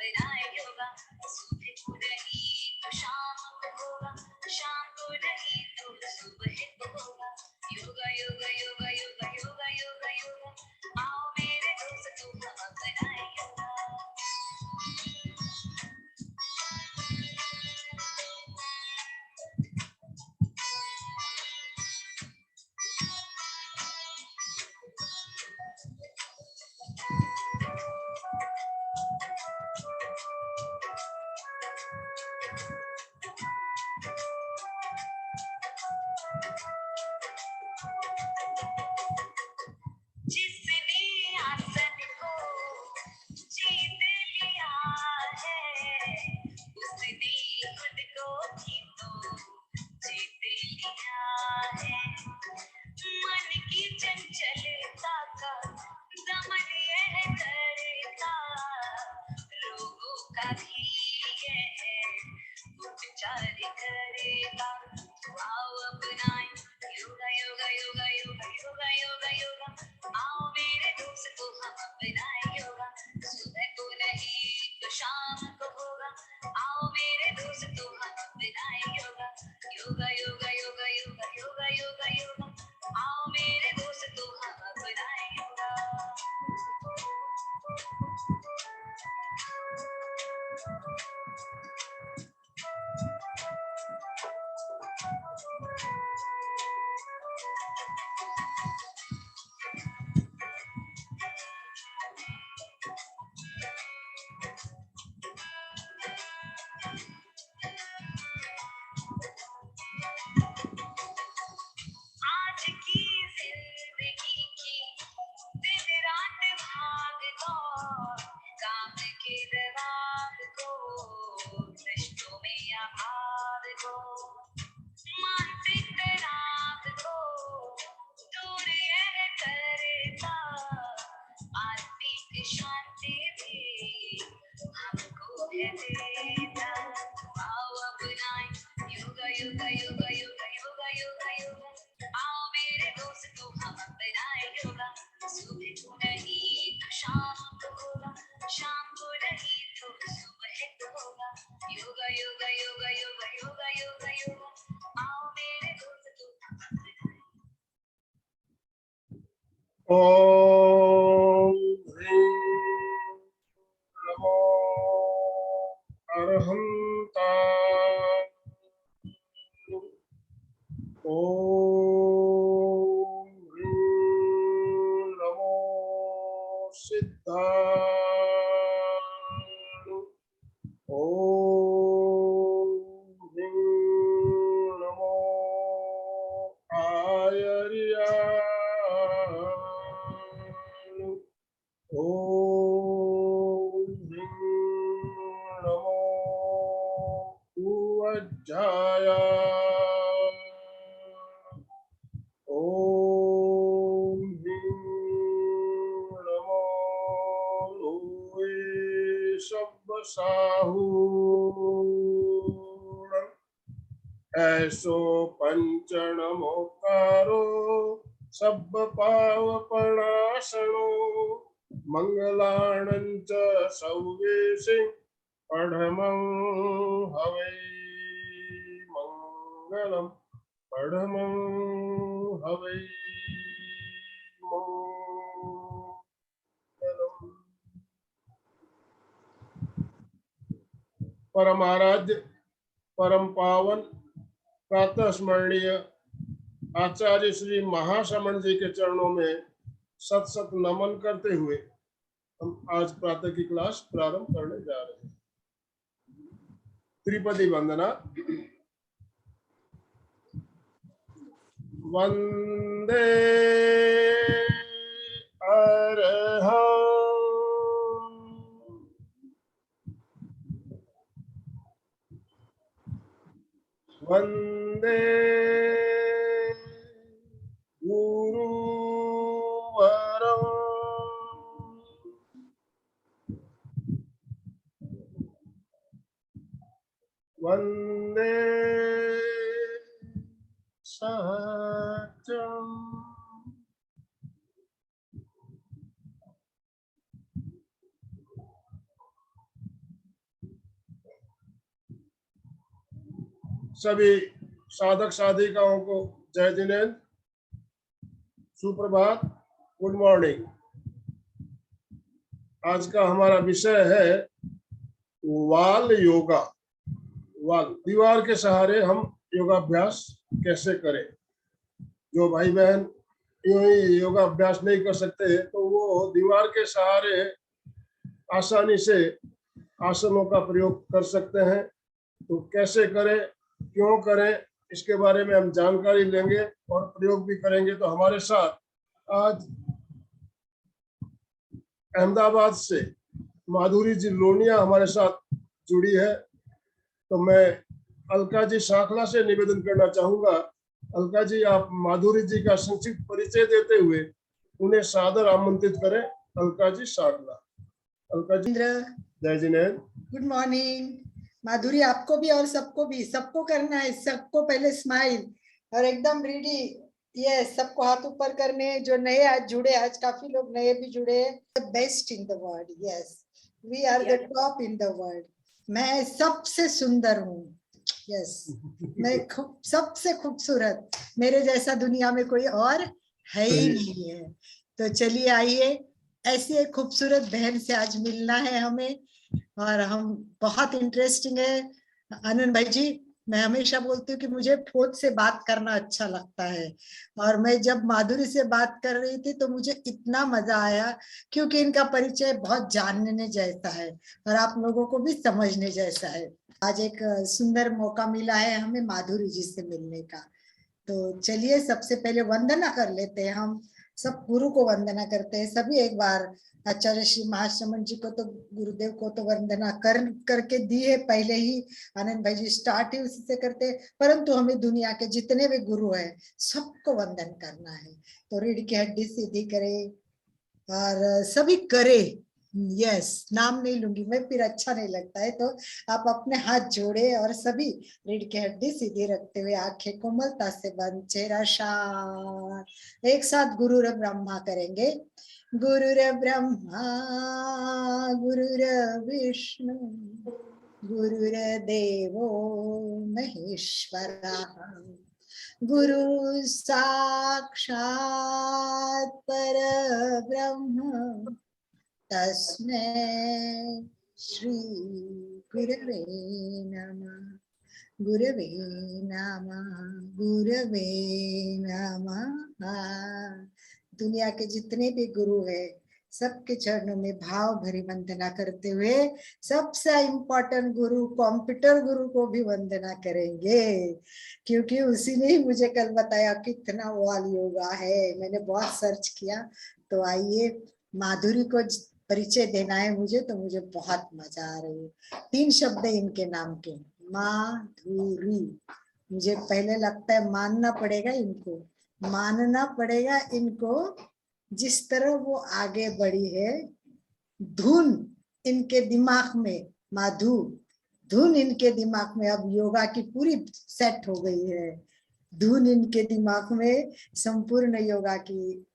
बनाए योगा, सुबह को नहीं तो शाम को होगा, शाम को नहीं तो सुबह को होगा। योगा योगा योगा योगा योगा योगा योगा, आओ मेरे दोस्तों हम बनाए योगा। जिसने आसन को जीत लिया है, उसने खुद को भी तो जीत लिया है। मन की चंचलता का दमन यह करता, रोगों का भी यह उपचार करेगा। आओ अपनाएं योगा योगा योगा योगा योगा योगा योगा, आओ मेरे दोस्तों हम अपनाएं योगा, सुबह को नहीं तो शाम को होगा, आओ मेरे दोस्तों हम अपनाएं योगा। योगा योगा योगा योगा योगा योगा योगा, आओ मेरे दोस्तों हम अपनाएं योगा। आज की जिंदगी की दिन रात भाग दौड़, काम के दबाव को रिश्तों में या भाग दो, मानसिक तनाव को दूर यह करता, आत्मिक शांति भी हमको है देता। आओ अपनाएं योगा योगा योगा योगा योगा योगा योगा, आओ मेरे दोस्तों हम अपनाएं योगा, सुबह को नहीं तो शाम को होगा, शाम को नहीं तो सुबह को होगा। योगा योगा योगा योगा योगा योगा योगा, आओ मेरे दोस्तों हम अपनाएं। ओम ह्रीं नमो अरहंता, ओम ह्रीं नमो सिद्धाय, ओम ह्रीं नमो आयर्याय, ओम ह्रीं नमो उवज्जाय, ओम ह्रीं नमो लोए सब्बसाहूर, ऐसो पंचनमोकारो सब्ब पावपणाशनो, मंगलाणं च सौवेशे पढमं हवै, मंगलम पढमं हवै, मंगलम। परम आराध्य परम पावन प्रातः स्मरणीय आचार्य श्री महाश्रमण जी के चरणों में सत सत नमन करते हुए हम आज प्रातः की क्लास प्रारंभ करने जा रहे हैं। त्रिपदी वंदना। वंदे अरहं, वंदे गुरुवरं, वंदे सत्यम्, सभी साधक साधिकाओं को जय जिनेन्द्र, सुप्रभात, गुड मॉर्निंग। आज का हमारा विषय है वाल योगा। वाल, दीवार के सहारे हम योगाभ्यास कैसे करें। जो भाई बहन यूं ही योगाभ्यास नहीं कर सकते तो वो दीवार के सहारे आसानी से आसनों का प्रयोग कर सकते हैं। तो कैसे करें, क्यों करें, इसके बारे में हम जानकारी लेंगे और प्रयोग भी करेंगे। तो हमारे साथ आज अहमदाबाद से माधुरी जी लोनिया हमारे साथ जुड़ी है। तो मैं अलका जी साखला से निवेदन करना चाहूंगा, अलका जी आप माधुरी जी का संक्षिप्त परिचय देते हुए उन्हें सादर आमंत्रित करें। अलका जी साखला। अलका जी, जय जिनेन्द्र, गुड मॉर्निंग। माधुरी, आपको भी और सबको भी, सबको करना है। सबको पहले स्माइल और एकदम रेडी। यस, सबको हाथ ऊपर करने। जो नए आज जुड़े, आज काफी लोग नए भी जुड़े। Best in the world, yes, we are the top in the world. मैं सबसे सुंदर हूँ, यस, मैं सबसे खूबसूरत। मेरे जैसा दुनिया में कोई और है ही नहीं है। तो चलिए आइए, ऐसी एक खूबसूरत बहन से आज मिलना है हमें, और हम बहुत इंटरेस्टिंग है। आनंद भाई जी, मैं हमेशा बोलती हूँ कि मुझे फोन से बात करना अच्छा लगता है, और मैं जब माधुरी से बात कर रही थी तो मुझे इतना मजा आया, क्योंकि इनका परिचय बहुत जानने जैसा है और आप लोगों को भी समझने जैसा है। आज एक सुंदर मौका मिला है हमें माधुरी जी से मिलने का। तो चलिए सबसे पहले वंदना कर लेते हैं। हम सब गुरु को वंदना करते हैं सभी। एक बार आचार्य श्री महाश्रमण जी को तो, गुरुदेव को तो वंदना करके दी है पहले ही। आनंद भाई जी स्टार्ट ही उसी से करते, परंतु हमें दुनिया के जितने भी गुरु हैं सबको वंदन करना है। तो रीढ़ की हड्डी सीधी करे और सभी करे। यस, नाम नहीं लूंगी मैं, फिर अच्छा नहीं लगता है। तो आप अपने हाथ जोड़े और सभी रीढ़ की हड्डी सीधी रखते हुए, आंखें कोमलता से बंद, चेहरा शांत। एक साथ गुरुर ब्रह्मा करेंगे। गुरुर ब्रह्मा गुरुर विष्णु गुरुर देवो महेश्वरा गुरु साक्षात् परब्रह्म तस्मै श्री गुरवे नमः। गुरवे नमः, गुरवे नमः। दुनिया के जितने भी गुरु हैं सबके चरणों में भाव भरी वंदना करते हुए सबसे इम्पोर्टेंट गुरु, कंप्यूटर गुरु को भी वंदना करेंगे, क्योंकि उसी ने ही मुझे कल बताया कितना वाल योगा है। मैंने बहुत सर्च किया। तो आइए, माधुरी को परिचय देना है मुझे, तो मुझे बहुत मजा आ रही है। 3 शब्द इनके नाम के, माधुरी। मुझे पहले लगता है मानना पड़ेगा इनको, मानना पड़ेगा इनको। जिस तरह वो आगे बढ़ी है, धुन इनके दिमाग में, माधु धुन इनके दिमाग में अब योगा की पूरी सेट हो गई है। धुन इनके दिमाग में संपूर्ण योगा की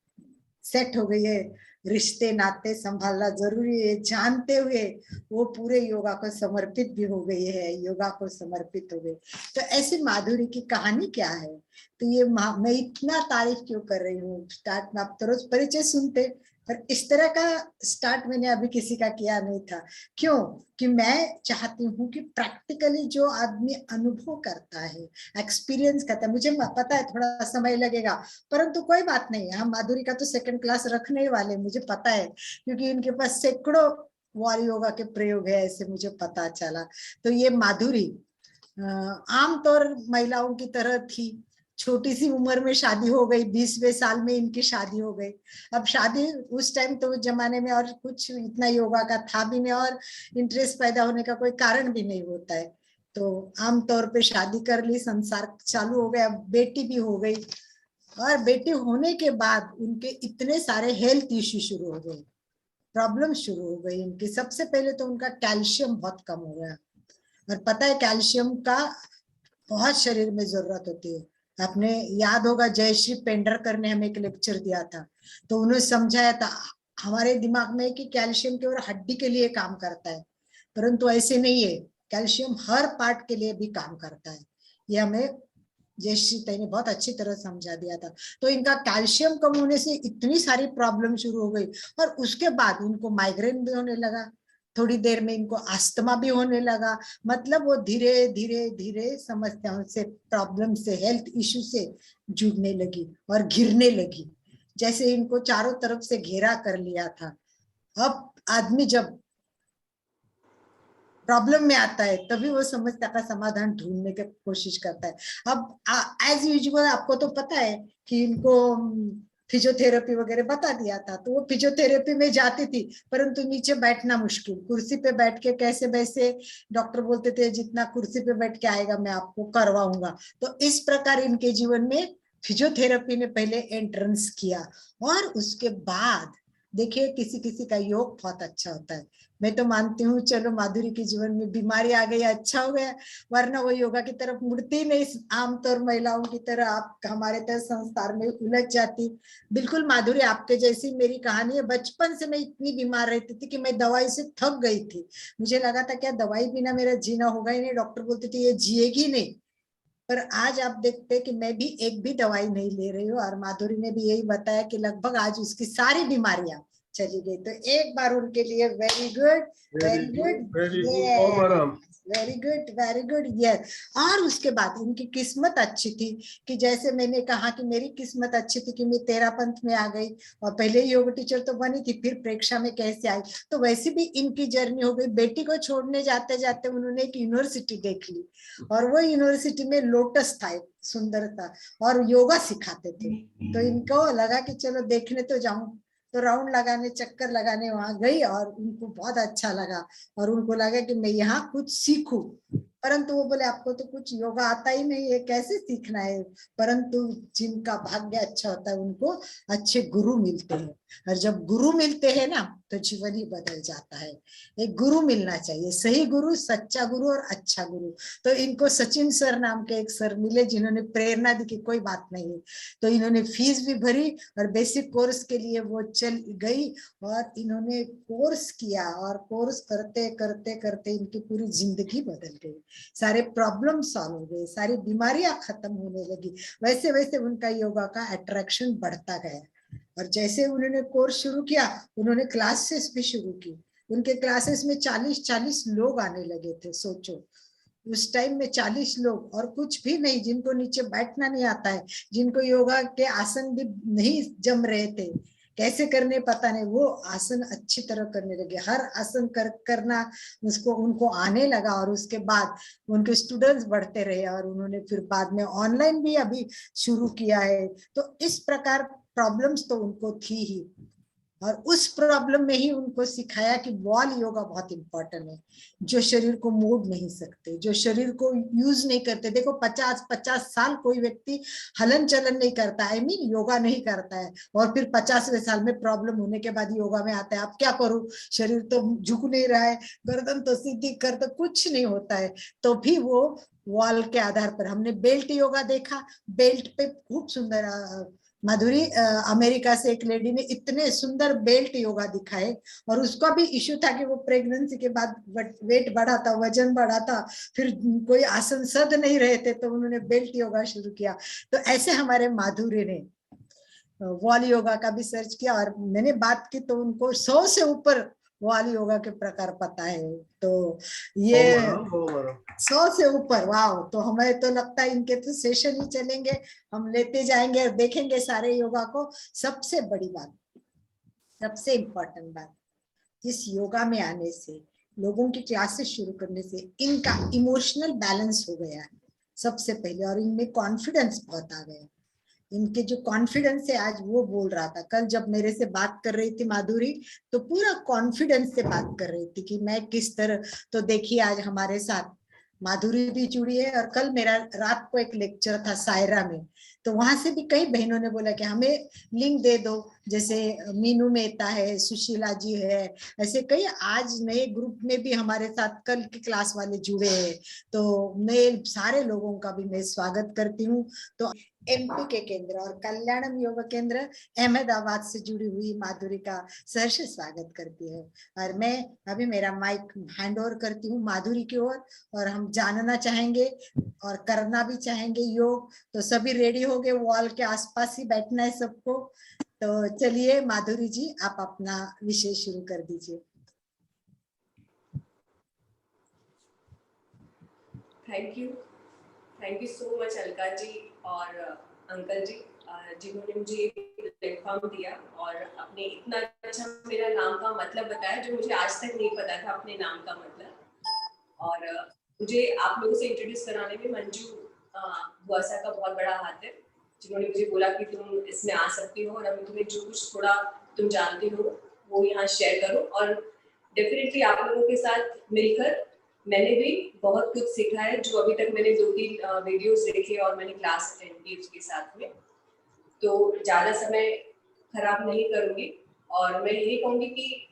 सेट हो गई है। रिश्ते नाते संभालना जरूरी है जानते हुए वो पूरे योगा को समर्पित भी हो गई है, योगा को समर्पित हो गई। तो ऐसी माधुरी की कहानी क्या है, तो ये मैं इतना तारीफ क्यों कर रही हूँ। स्टार्ट में आप तो रोज परिचय सुनते, पर इस तरह का स्टार्ट मैंने अभी किसी का किया नहीं था। क्यों कि मैं चाहती हूँ कि प्रैक्टिकली जो आदमी अनुभव करता है, एक्सपीरियंस करता है, मुझे पता है थोड़ा समय लगेगा, परंतु कोई बात नहीं। हम माधुरी का तो सेकंड क्लास रखने वाले, मुझे पता है, क्योंकि इनके पास सैकड़ों वाल योगा के प्रयोग है, ऐसे मुझे पता चला। तो ये माधुरी आमतौर महिलाओं की तरह थी, छोटी सी उम्र में शादी हो गई, 20वें साल में इनकी शादी हो गई। अब शादी उस टाइम तो उस जमाने में और कुछ इतना योगा का था भी नहीं, और इंटरेस्ट पैदा होने का कोई कारण भी नहीं होता है। तो आमतौर पे शादी कर ली, संसार चालू हो गया, बेटी भी हो गई। और बेटी होने के बाद उनके इतने सारे हेल्थ इश्यू शुरू हो गए, प्रॉब्लम शुरू हो गई इनकी। सबसे पहले तो उनका कैल्शियम बहुत कम हो गया, और पता है कैल्शियम का बहुत शरीर में जरूरत होती है। आपने याद होगा जयश्री पेंडरकर ने हमें एक लेक्चर दिया था, तो उन्होंने समझाया था हमारे दिमाग में कि कैल्शियम केवल हड्डी के लिए काम करता है, परंतु ऐसे नहीं है। कैल्शियम हर पार्ट के लिए भी काम करता है। ये हमें जयश्री ताई ने बहुत अच्छी तरह समझा दिया था। तो इनका कैल्शियम कम होने से इतनी सारी प्रॉब्लम शुरू हो गई, और उसके बाद इनको माइग्रेन भी होने लगा, थोड़ी देर में इनको अस्थमा भी होने लगा। मतलब वो धीरे धीरे धीरे समस्याओं से, प्रॉब्लम से, हेल्थ इश्यू से जुड़ने लगी और घिरने लगी, जैसे इनको चारों तरफ से घेरा कर लिया था। अब आदमी जब प्रॉब्लम में आता है तभी वो समस्या का समाधान ढूंढने की कोशिश करता है। अब एज यूजुअल आपको तो पता है कि इनको फिजियोथेरेपी वगैरह बता दिया था, तो वो फिजियोथेरेपी में जाती थी, परंतु नीचे बैठना मुश्किल, कुर्सी पे बैठ के कैसे वैसे डॉक्टर बोलते थे जितना कुर्सी पे बैठ के आएगा मैं आपको करवाऊंगा। तो इस प्रकार इनके जीवन में फिजियोथेरेपी ने पहले एंट्रेंस किया, और उसके बाद देखिए किसी किसी का योग बहुत अच्छा होता है। मैं तो मानती हूँ चलो माधुरी के जीवन में बीमारी आ गई, अच्छा हो गया, वरना वो योगा की तरफ मुड़ती नहीं, आमतौर महिलाओं की तरह आप हमारे तरह संसार में उलझ जाती। बिल्कुल माधुरी आपके जैसी मेरी कहानी है। बचपन से मैं इतनी बीमार रहती थी कि मैं दवाई से थक गई थी, मुझे लगा था क्या दवाई बिना मेरा जीना होगा ही नहीं, डॉक्टर बोलते थे ये जिएगी नहीं। पर आज आप देखते हैं कि मैं भी एक भी दवाई नहीं ले रही हूँ, और माधुरी ने भी यही बताया कि लगभग आज उसकी सारी बीमारियां चली गई। तो एक बार उनके लिए very good, very good, very good Om आराम। Very good, very good, yes. और उसके बाद उनकी किस्मत अच्छी थी कि जैसे मैंने कहा कि मेरी किस्मत अच्छी थी कि मैं 13 पंथ में आ गई, और पहले योग टीचर तो बनी थी, फिर प्रेक्षा में कैसे आई, तो वैसे भी इनकी जर्नी हो गई। बेटी को छोड़ने जाते जाते उन्होंने एक यूनिवर्सिटी देख ली, और वो यूनिवर्सिटी में लोटस था, सुंदर था, और योगा सिखाते थे। तो इनको लगा कि चलो देखने तो जाऊं, तो राउंड लगाने, चक्कर लगाने वहां गई, और उनको बहुत अच्छा लगा, और उनको लगा कि मैं यहाँ कुछ सीखूं। परंतु वो बोले आपको तो कुछ योगा आता ही नहीं है, कैसे सीखना है। परंतु जिनका भाग्य अच्छा होता है उनको अच्छे गुरु मिलते हैं, और जब गुरु मिलते हैं ना तो जीवन ही बदल जाता है। एक गुरु मिलना चाहिए, सही गुरु, सच्चा गुरु और अच्छा गुरु। तो इनको सचिन सर नाम के एक सर मिले जिन्होंने प्रेरणा दी कि कोई बात नहीं है, तो इन्होंने फीस भी भरी और बेसिक कोर्स के लिए वो चल गई, और इन्होंने कोर्स किया, और कोर्स करते करते करते इनकी पूरी जिंदगी बदल गई, सारे प्रॉब्लम सॉल्व हो गए, सारी बीमारियां खत्म होने लगी। वैसे वैसे उनका योगा का अट्रैक्शन बढ़ता गया, और जैसे उन्होंने कोर्स शुरू किया उन्होंने क्लासेस भी शुरू की। उनके क्लासेस में 40-40 लोग आने लगे थे। सोचो उस टाइम में 40 लोग, और कुछ भी नहीं, जिनको नीचे बैठना नहीं आता है, जिनको योगा के आसन भी नहीं जम रहे थे, कैसे करने पता नहीं, वो आसन अच्छी तरह करने लगे, हर आसन करना उसको उनको आने लगा। और उसके बाद उनके स्टूडेंट्स बढ़ते रहे, और उन्होंने फिर बाद में ऑनलाइन भी अभी शुरू किया है। तो इस प्रकार प्रॉब्लम्स तो उनको थी ही, और उस प्रॉब्लम में ही उनको सिखाया कि वॉल योगा बहुत इंपॉर्टेंट है, जो शरीर को मोड़ नहीं सकते, जो शरीर को यूज नहीं करते। देखो 50-50 साल कोई व्यक्ति हलन चलन नहीं करता, आई मीन योगा नहीं करता है, और फिर 50वें साल में प्रॉब्लम होने के बाद योगा में आता है, अब क्या करूं, शरीर तो झुक नहीं रहा है, गर्दन तो सीधी कर, तो कुछ नहीं होता है। तो भी वो वॉल के आधार पर हमने बेल्ट योगा देखा, बेल्ट पे खूब सुंदर माधुरी, अमेरिका से एक लेडी ने इतने सुंदर बेल्ट योगा दिखाए, और उसका भी इश्यू था कि वो प्रेगनेंसी के बाद वेट बढ़ा था, वजन बढ़ा था, फिर कोई आसन सद नहीं रहे थे, तो उन्होंने बेल्ट योगा शुरू किया। तो ऐसे हमारे माधुरी ने वॉल योगा का भी सर्च किया, और मैंने बात की तो उनको 100 से ऊपर वॉल योगा के प्रकार पता है। तो ये 100 से ऊपर, वाह। तो हमें तो लगता है इनके तो सेशन ही चलेंगे, हम लेते जाएंगे और देखेंगे सारे योगा को। सबसे बड़ी बात, सबसे इम्पोर्टेंट बात, इस योगा में आने से, लोगों की क्लासेस शुरू करने से इनका इमोशनल बैलेंस हो गया है सबसे पहले, और इनमें कॉन्फिडेंस बहुत आ गया। इनके जो कॉन्फिडेंस है, आज वो बोल रहा था, कल जब मेरे से बात कर रही थी माधुरी, तो पूरा कॉन्फिडेंस से बात कर रही थी कि मैं किस तरह। तो देखिए आज हमारे साथ माधुरी भी जुड़ी है, और कल मेरा रात को एक लेक्चर था सायरा में, तो वहां से भी कई बहनों ने बोला कि हमें लिंक दे दो, जैसे मीनू मेहता है, सुशीला जी है, ऐसे कई आज नए ग्रुप में भी हमारे साथ कल की क्लास वाले जुड़े हैं। तो मैं सारे लोगों का भी मैं स्वागत करती हूँ। तो एमपी के केंद्र और कल्याणम योग केंद्र अहमदाबाद से जुड़ी हुई माधुरी का सहर्ष स्वागत करती है। और मैं अभी मेरा माइक हैंड ओवर करती हूँ माधुरी की ओर, और हम जानना चाहेंगे और करना भी चाहेंगे योग। तो सभी रेडी हो गए, वॉल के आसपास ही बैठना है सबको। तो चलिए माधुरी जी, आप अपना विषय शुरू कर दीजिए। Thank you so much Alka ji और अंकल जी, जिन्होंने मुझे प्लेटफॉर्म दिया और अपने इतना अच्छा मेरा नाम का मतलब बताया, जो मुझे आज तक नहीं पता था अपने नाम का मतलब। और मुझे आप लोगों से इंट्रोड्यूस कराने में मंजू बुआसा का बहुत बड़ा हाथ है, जिन्होंने मुझे बोला कि तुम इसमें आ सकती हो और अभी तुम्हें जो कुछ थोड़ा तुम जानती हो वो यहाँ शेयर करो। और डेफिनेटली आप लोगों के साथ मिलकर मैंने भी बहुत कुछ सीखा है, जो अभी तक मैंने 2-3 वीडियोस देखे और मैंने क्लास अटेंड की उसके साथ में। तो ज़्यादा समय खराब नहीं करूँगी और मैं यही कहूँगी कि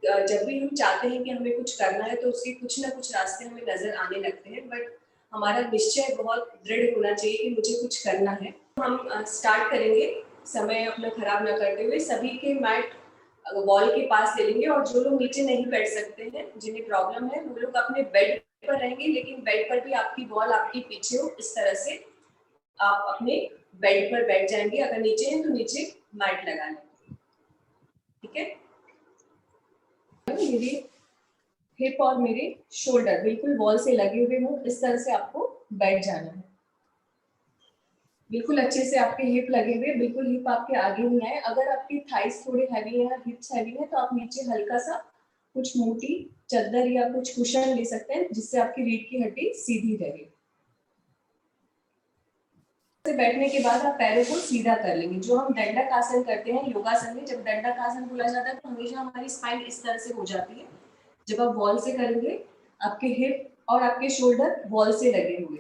जब भी हम चाहते हैं कि हमें कुछ करना है तो उसके कुछ ना कुछ रास्ते हमें नजर आने लगते हैं, बट हमारा निश्चय बहुत दृढ़ होना चाहिए कि मुझे कुछ करना है। हम स्टार्ट करेंगे समय अपना खराब ना करते हुए। सभी के मैट वॉल के पास ले लेंगे और जो लोग नीचे नहीं बैठ सकते हैं, जिन्हें प्रॉब्लम है, वो लोग अपने बेड पर रहेंगे, लेकिन बेड पर भी आपकी वॉल आपके पीछे हो, इस तरह से आप अपने बेड पर बैठ जाएंगे। अगर नीचे हैं तो नीचे मैट लगा लेंगे, ठीक है। मेरे हिप और मेरे शोल्डर बिल्कुल वॉल से लगे हुए हो, इस तरह से आपको बैठ जाना है। बिल्कुल अच्छे से आपके हिप लगे हुए, बिल्कुल हिप आपके आगे नहीं आए। अगर आपकी थाइस थोड़े हैवी है, हिप्स हैवी है, तो आप नीचे हल्का सा कुछ मोटी चादर या कुछ कुशन ले सकते हैं, जिससे आपकी रीढ़ की हड्डी सीधी रहे। बैठने के बाद आप पैरों को सीधा कर लेंगे। जो हम दंडक आसन करते हैं योगासन में, जब दंडक आसन बोला जाता है तो हमेशा हमारी स्पाइन इस तरह से हो जाती है। जब आप वॉल से करेंगे, आपके हिप और आपके शोल्डर वॉल से लगे हुए,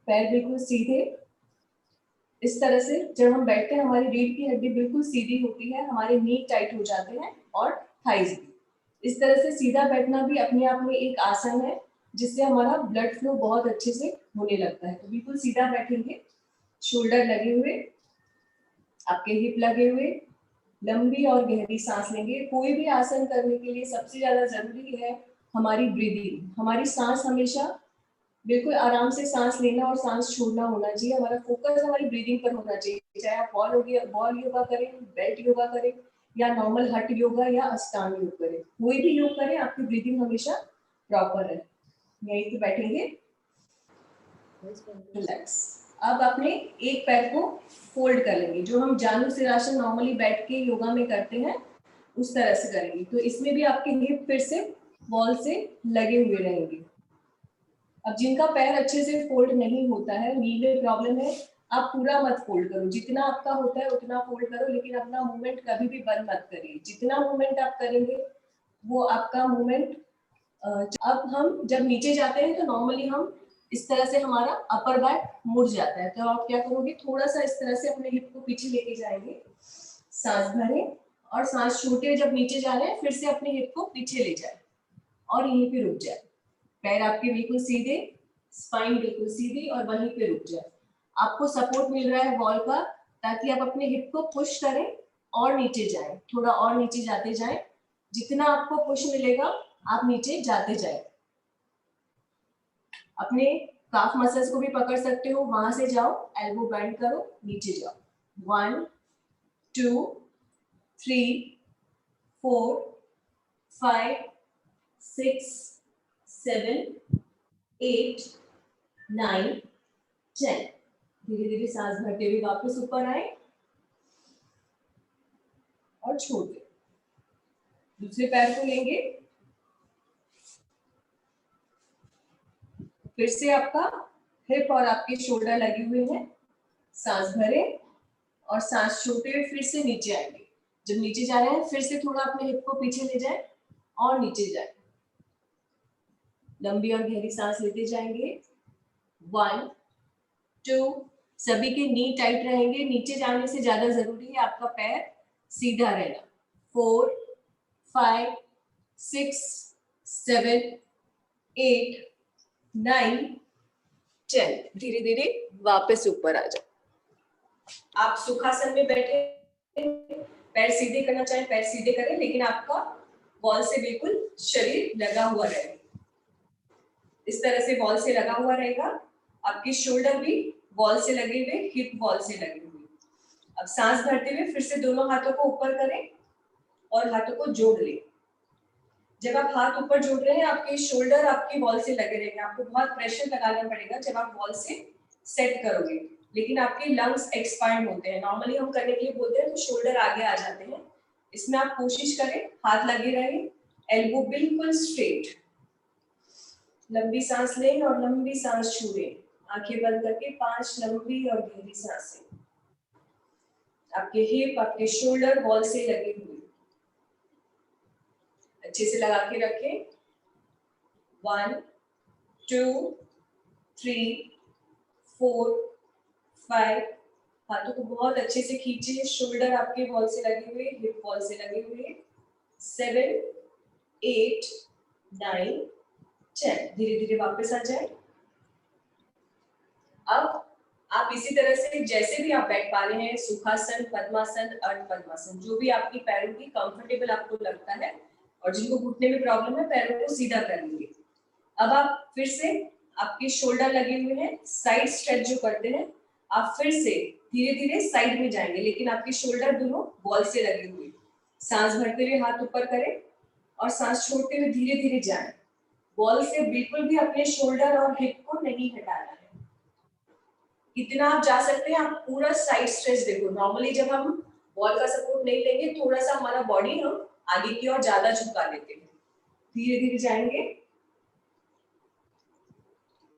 पैर बिल्कुल सीधे, इस तरह से जब हम बैठते हैं हमारी रीढ़ की हड्डी बिल्कुल सीधी होती है, हमारे नी टाइट हो जाते हैं और थाइज भी। इस तरह से सीधा बैठना भी अपने आप में एक आसन है, जिससे हमारा ब्लड फ्लो बहुत अच्छे से होने लगता है। तो बिल्कुल सीधा बैठेंगे, शोल्डर लगे हुए, आपके हिप लगे हुए, लंबी और गहरी सांस लेंगे। कोई भी आसन करने के लिए सबसे ज्यादा जरूरी है हमारी ब्रीदिंग। हमारी सांस हमेशा बिल्कुल आराम से सांस लेना और सांस छोड़ना होना चाहिए। हमारा फोकस हमारी ब्रीदिंग पर होना चाहिए, चाहे आप बॉल योगा करें, बेल्ट योगा करें, या नॉर्मल हट योगा या अष्टांग योग करें, कोई भी योग करें, आपकी ब्रीदिंग हमेशा प्रॉपर है। यहीं पे बैठेंगे, रिलैक्स। अब अपने एक पैर को फोल्ड कर लेंगे, जो हम जानु सिरासन नॉर्मली बैठ के योगा में करते हैं, उस तरह से करेंगे। तो इसमें भी आपके हिप फिर से वॉल से लगे हुए रहेंगे। अब जिनका पैर अच्छे से फोल्ड नहीं होता है, नी में प्रॉब्लम है, आप पूरा मत फोल्ड करो, जितना आपका होता है उतना फोल्ड करो, लेकिन अपना मूवमेंट कभी भी बंद मत करिए। जितना मूवमेंट आप करेंगे वो आपका मूवमेंट। अब हम जब नीचे जाते हैं तो नॉर्मली हम इस तरह से हमारा अपर बैक मुड़ जाता है, तो आप क्या करोगे, थोड़ा सा इस तरह से अपने हिप को पीछे लेके जाएंगे, सांस भरें और सांस छोड़ते हुए जब नीचे जा रहे हैं फिर से अपने हिप को पीछे ले जाए और यहीं पे रुक जाए। पैर आपके बिल्कुल सीधे, स्पाइन बिल्कुल सीधी और वहीं पे रुक जाए। आपको सपोर्ट मिल रहा है वॉल का, ताकि आप अपने हिप को पुश करें और नीचे जाएं, थोड़ा और नीचे जाते जाएं। जितना आपको पुश मिलेगा आप नीचे जाते जाएं। अपने काफ मसल्स को भी पकड़ सकते हो, वहां से जाओ, एल्बो बेंड करो, नीचे जाओ। 1 2 3 4 5 6 7 8 9 10। धीरे धीरे सांस भरते हुए वापस ऊपर आए और छोड़ दे। दूसरे पैर को लेंगे, फिर से आपका हिप और आपके शोल्डर लगे हुए हैं, सांस भरें और सांस छोड़ते हुए फिर से नीचे आएंगे। जब नीचे जा रहे हैं फिर से थोड़ा अपने हिप को पीछे ले जाएं और नीचे जाएं। लंबी और गहरी सांस लेते जाएंगे। 1 2 सभी के नी टाइट रहेंगे, नीचे जाने से ज्यादा जरूरी है आपका पैर सीधा रहना। 4 5 6 7 8 9 10। धीरे धीरे वापस ऊपर आ जाओ। आप सुखासन में बैठे, पैर सीधे करना चाहें पैर सीधे करें, लेकिन आपका वॉल से बिल्कुल शरीर लगा हुआ रहेगा। इस तरह से वॉल से लगा हुआ रहेगा। आपके शोल्डर भी वॉल से लगे हुए, हिप वॉल से लगे हुए। अब सांस भरते हुए फिर से दोनों हाथों को ऊपर करें और हाथों को जोड़ लें। जब आप हाथ ऊपर जोड़ रहे हैं, आपके शोल्डर आपके वॉल से लगे रहेंगे। आपको बहुत प्रेशर लगाना पड़ेगा जब आप वॉल से सेट करोगे, लेकिन आपके लंग्स एक्सपांड होते हैं। नॉर्मली हम करने के लिए बोलते हैं तो शोल्डर आगे आ जाते हैं। इसमें आप कोशिश करें हाथ लगे रहे, एल्बो बिल्कुल स्ट्रेट। लंबी सांस लें और लंबी सांस छोड़ें, आंखें बंद करके 5 लंबी और गहरी सांसें। आपके हिप, आपके शोल्डर वॉल से लगे हुए, अच्छे से लगा के रखें। 1 2 3 4 5। हाथों को बहुत अच्छे से खींचे, शोल्डर आपके वॉल से लगे हुए, हिप वॉल से लगे हुए। 7 8 9 10। धीरे धीरे वापस आ जाए। अब आप इसी तरह से जैसे भी आप बैठ पा रहे हैं, सुखासन, पद्मासन, अर्ध पद्मासन, जो भी आपकी पैरों की कंफर्टेबल आपको लगता है, और जिनको घुटने में प्रॉब्लम है पैरों को सीधा कर लीजिए। अब आप फिर से, आपके शोल्डर लगे हुए हैं, साइड स्ट्रेच जो करते हैं, आप फिर से धीरे धीरे साइड में जाएंगे, लेकिन आपके शोल्डर दोनों वॉल से लगे हुए। सांस भरते हुए हाथ ऊपर करें और सांस छोड़ते हुए धीरे धीरे जाएं। वॉल से बिल्कुल भी अपने शोल्डर और हिप को नहीं हटाना है। कितना आप जा सकते हैं, आप पूरा साइड स्ट्रेच देखो। नॉर्मली जब हम वॉल का सपोर्ट नहीं लेंगे, थोड़ा सा हमारा बॉडी हम आगे की ओर ज्यादा झुका लेते हैं। धीरे धीरे जाएंगे,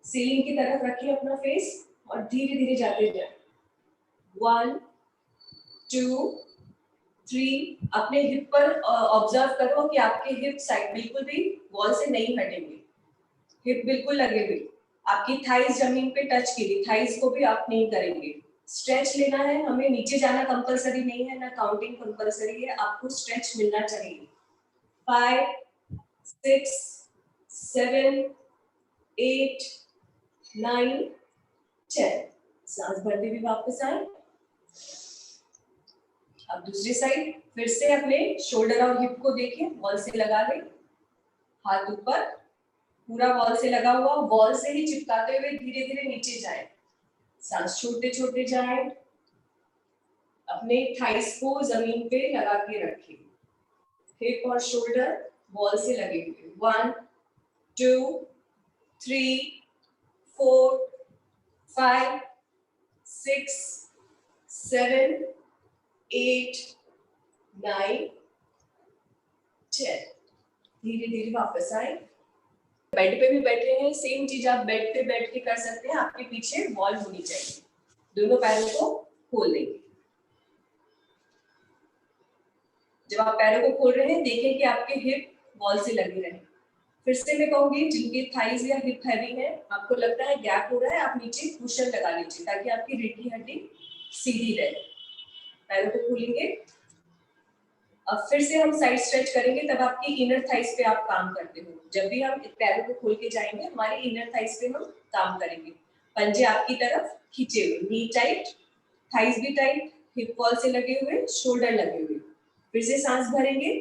सीलिंग की तरफ रखिए अपना फेस और धीरे धीरे जाते जाए। 1 2 3। अपने हिप पर ऑब्जर्व करो कि आपके हिप साइड बिल्कुल भी वॉल से नहीं हटेंगे, हिप बिल्कुल लगे हुए। आपकी थाइज जमीन पे टच की, थाइज को भी आप नहीं करेंगे। स्ट्रेच लेना है हमें, नीचे जाना कंपलसरी नहीं है, ना काउंटिंग कंपलसरी है, आपको स्ट्रेच मिलना चाहिए। 5 6 7 8 9 10। सांस भरते हुए वापस आए। अब दूसरी साइड, फिर से अपने शोल्डर और हिप को देखिए, वॉल से लगा ले, हाथ ऊपर, पूरा वॉल से लगा हुआ, वॉल से ही चिपकाते हुए धीरे धीरे नीचे जाए। सांस छोड़ते छोड़ते जाए। अपने थाइस को जमीन पे लगा के रखें, हिप और शोल्डर वॉल से लगे हुए। 1 2 3 4 5 6 7 8 9 10। धीरे धीरे वापस आए। बेड पे भी बैठ रहे हैं, सेम चीज आप बेड पे बैठ के कर सकते हैं। आपके पीछे वॉल होनी चाहिए। दोनों पैरों को खोल लेंगे। जब आप पैरों को खोल रहे हैं, देखें कि आपके हिप वॉल से लगे रहे। फिर से मैं कहूंगी, जिनके थाइज या हिप हैवी है, आपको लगता है गैप हो रहा है, आप नीचे कुशन लगा लीजिए ताकि आपकी रीढ़ की हड्डी सीधी रहे। पैरों को खोलेंगे। अब फिर से हम साइड स्ट्रेच करेंगे, तब आपकी इनर थाइस पे आप काम करते हो। जब भी हम पैरों को खोल के जाएंगे, हमारे इनर थाइस पे हम काम करेंगे। पंजे आपकी तरफ खींचे हुए, नी टाइट, थाइस भी टाइट, हिप वॉल से लगे हुए, शोल्डर लगे हुए। फिर से सांस भरेंगे,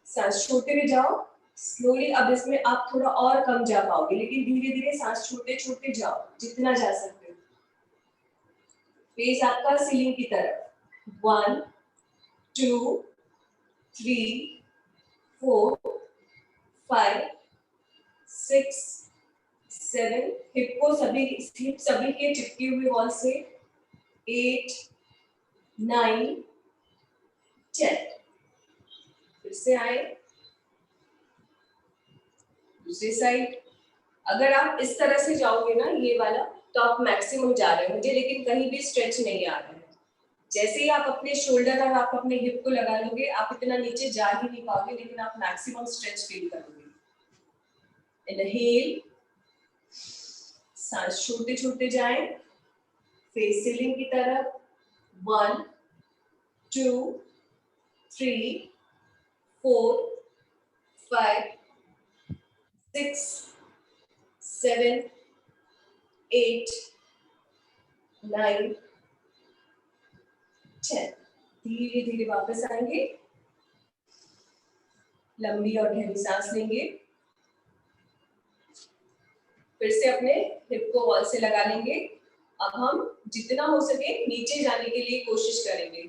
सांस छोड़ते हुए जाओ स्लोली। अब इसमें आप थोड़ा और कम जा पाओगे, लेकिन धीरे धीरे सांस छोड़ते छोड़ते जाओ, जितना जा सकते हो। फेस आपका सीलिंग की तरफ। 1 2 3 4 5 6 7। हिप को सभी के चिपके हुए वॉल से। 8 9 10। फिर से आए, दूसरी साइड। अगर आप इस तरह से जाओगे ना, ये वाला, तो आप मैक्सिमम जा रहे होंगे, लेकिन कहीं भी स्ट्रेच नहीं आ रहा है। जैसे ही आप अपने शोल्डर और आप अपने हिप को लगा लोगे, आप इतना नीचे जा ही नहीं पाओगे, लेकिन आप मैक्सिमम स्ट्रेच फील करोगे। इनहेल, सांस छोड़ते छोड़ते जाएं। फेस सीलिंग की तरफ 1 2 3 4 5 6 7 8 9 10। धीरे धीरे वापस आएंगे, लंबी और गहरी सांस लेंगे, फिर से अपने हिप को वॉल से लगा लेंगे। अब हम जितना हो सके नीचे जाने के लिए कोशिश करेंगे।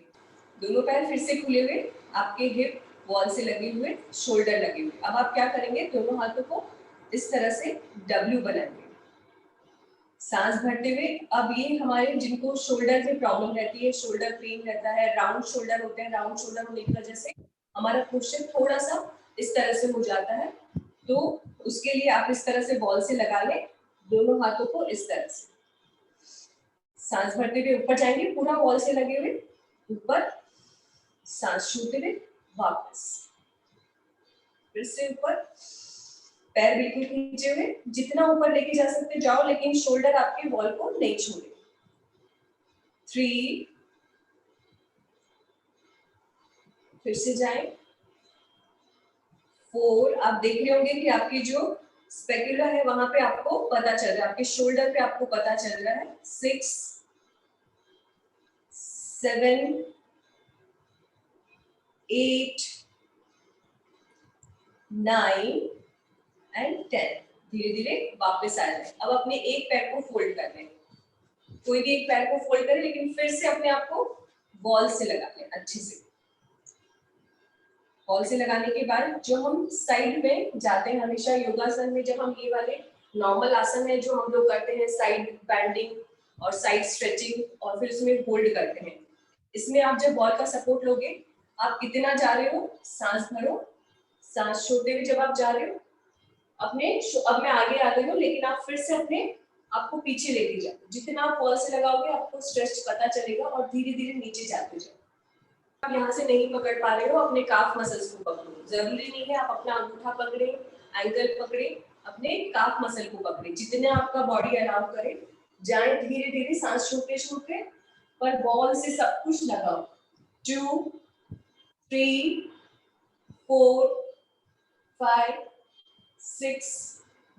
दोनों पैर फिर से खुले हुए, आपके हिप वॉल से लगे हुए, शोल्डर लगे हुए। अब आप क्या करेंगे, दोनों हाथों को इस तरह से W बनाएंगे, सांस भरते हुए। अब ये हमारे जिनको शोल्डर में प्रॉब्लम रहती है, शोल्डर पेन रहता है, राउंड शोल्डर होते हैं, राउंड शोल्डर होने की वजह से हमारा पोस्चर थोड़ा सा इस तरह से हो जाता है, तो उसके लिए आप इस तरह से बॉल से लगा लें, दोनों हाथों को इस तरह से। सांस भरते हुए ऊपर जाएंगे, पूरा बॉल से लगे हुए ऊपर, सांस छोड़ते हुए वापस, फिर से ऊपर, पैर बिल्कुल खींचे हुए, जितना ऊपर लेके जा सकते जाओ, लेकिन शोल्डर आपके वॉल को नहीं छोड़े। 3, फिर से जाएं, 4, आप देख रहे होंगे कि आपकी जो स्पेक्युला है वहां पे आपको पता चल रहा है, आपके शोल्डर पे आपको पता चल रहा है। 6 7 8 9 एंड 10। धीरे धीरे वापस आ जाए। अब अपने एक पैर को फोल्ड कर लें, कोई भी एक पैर को फोल्ड करें, लेकिन फिर से अपने आप को बॉल से लगा लें अच्छे से। बॉल से लगाने के बाद जो हम साइड में जाते हैं हमेशा योगासन में, जब हम ये वाले नॉर्मल आसन है जो हम लोग करते हैं, साइड बैंडिंग और साइड स्ट्रेचिंग, और फिर उसमें होल्ड करते हैं, इसमें आप जब बॉल का सपोर्ट लोगे, आप कितना जा रहे हो, सांस भरो, सांस छोड़ते हुए जब आप जा रहे हो अपने, अब मैं आगे आ गई हूँ, लेकिन आप फिर से अपने आपको पीछे लेके जाओ। जितना आप बॉल से लगाओगे आपको स्ट्रेच पता चलेगा, और धीरे धीरे नीचे जाते जाओ। आप यहाँ से नहीं पकड़ पा रहे हो, अपने काफ मसल्स को पकड़ो। जरूरी नहीं है आप अपना अंगूठा पकड़े, एंकल पकड़े, अपने काफ मसल को पकड़े, जितने आपका बॉडी अलाउ करे जाए। धीरे धीरे सांस छोड़ते छोड़ते, पर बॉल से सब कुछ लगाओ। 2 3 4 5 6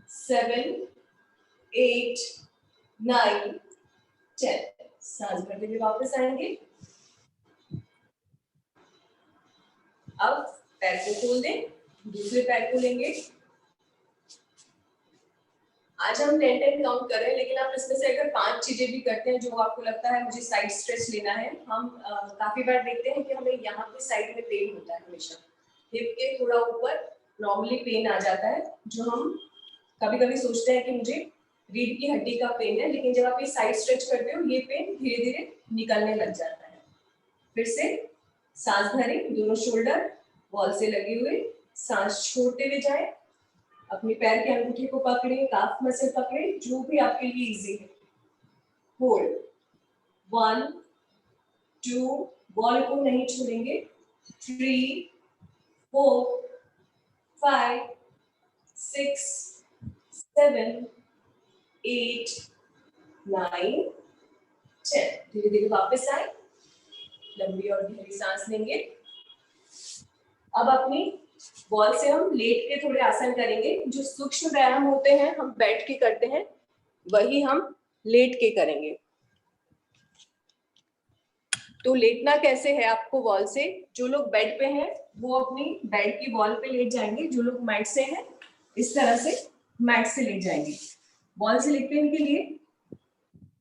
7 8 9 10। सांस भरते हुए वापस आएंगे। अब पैर को खोल दें, दूसरे पैर को लेंगे। आज हम 10 काउंट कर रहे हैं, लेकिन आप इसमें से अगर 5 चीजें भी करते हैं जो आपको लगता है मुझे साइड स्ट्रेच लेना है। हम काफी बार देखते हैं कि हमें यहाँ पे साइड में पेन होता है, हमेशा हिप के थोड़ा ऊपर नॉर्मली पेन आ जाता है, जो हम कभी कभी सोचते हैं कि मुझे रीढ़ की हड्डी का पेन है, लेकिन जब आप ये साइड स्ट्रेच करते हो ये पेन धीरे धीरे निकलने लग जाता है। फिर से सांस भरें, दोनों शोल्डर वॉल से लगे हुए, सांस छोड़ते हुए जाए, अपने पैर के अंगूठे को पकड़े, काफ मसल पकड़े, जो भी आपके लिए इजी है। होल्ड 1 2, बॉल को नहीं छोड़ेंगे, 3 4 5 6 7 8 9 10। धीरे धीरे वापस आए, लंबी और गहरी सांस लेंगे। अब अपनी बॉल से हम लेट के थोड़े आसन करेंगे। जो सूक्ष्म व्यायाम होते हैं हम बैठ के करते हैं, वही हम लेट के करेंगे। तो लेटना कैसे है आपको बॉल से, जो लोग बेड पे हैं वो अपनी बेड की बॉल पे लेट जाएंगे, जो लोग मैट से हैं इस तरह से मैट से लेट जाएंगे। बॉल से लेटने के लिए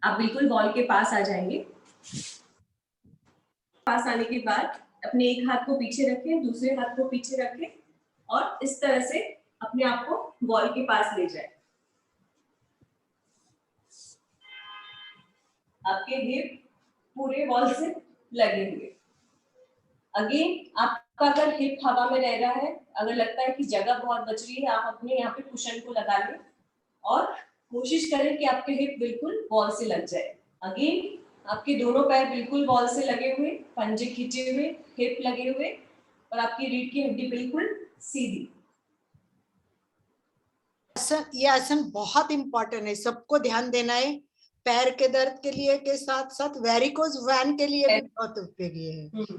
आप बिल्कुल बॉल के पास आ जाएंगे। पास आने के बाद अपने एक हाथ को पीछे रखें, दूसरे हाथ को पीछे रखें, और इस तरह से अपने आप को बॉल के पास ले जाए। आपके हिप पूरे बॉल से लगे हुए। अगेन आपका अगर हिप हवा में रह रहा है, अगर लगता है कि जगह बहुत बच रही है, आप अपने यहाँ पे कुशन को लगा लें और कोशिश करें कि आपके हिप बिल्कुल बॉल से लग जाए। अगेन आपके दोनों पैर बिल्कुल बॉल से लगे हुए, पंजे खींचे हुए, हिप लगे हुए, और आपकी रीढ़ की हड्डी बिल्कुल सीधी। ये आसन बहुत इंपॉर्टेंट है, सबको ध्यान देना है। पैर के दर्द के लिए के साथ साथ वेरिकोज वैन के लिए भी बहुत उपयोगी है।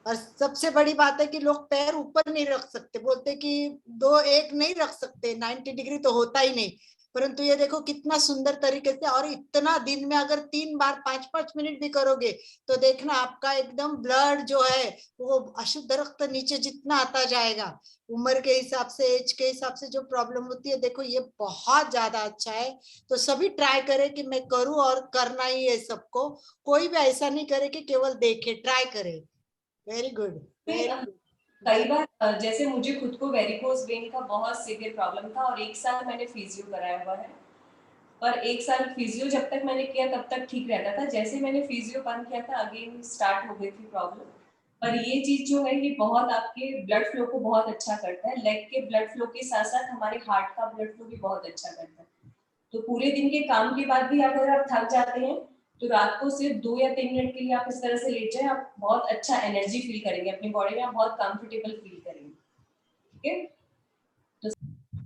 और सबसे बड़ी बात है कि लोग पैर ऊपर नहीं रख सकते, बोलते कि दो एक नहीं रख सकते, 90 डिग्री तो होता ही नहीं। परंतु ये देखो कितना सुंदर तरीके से, और इतना दिन में अगर 3 बार 5-5 मिनट भी करोगे तो देखना आपका एकदम ब्लड जो है वो अशुद्ध रक्त नीचे जितना आता जाएगा। उम्र के हिसाब से, एज के हिसाब से जो प्रॉब्लम होती है, देखो ये बहुत ज्यादा अच्छा है। तो सभी ट्राई करें कि मैं करूं, और करना ही है सबको। कोई भी ऐसा नहीं करे कि केवल देखे, ट्राई करे। Very good, very good. कई बार जैसे मुझे खुद को वेरिकोज वेन का बहुत सीवियर प्रॉब्लम था और 1 साल मैंने फिजियो कराया हुआ है, पर 1 साल फिजियो जब तक मैंने किया तब तक ठीक रहता था। जैसे मैंने फिजियो बंद किया था अगेन स्टार्ट हो गई थी प्रॉब्लम। पर ये चीज जो है ये बहुत आपके ब्लड फ्लो को बहुत अच्छा करता है। लेग के ब्लड फ्लो के साथ साथ हमारे हार्ट का ब्लड फ्लो भी बहुत अच्छा करता है। तो पूरे दिन के काम के बाद भी अगर आप थक जाते हैं तो रात को सिर्फ 2 या 3 मिनट के लिए आप इस तरह से लेट जाएं, आप बहुत अच्छा एनर्जी फील करेंगे अपनी बॉडी में, आप बहुत कंफर्टेबल फील करेंगे। ठीक है, तो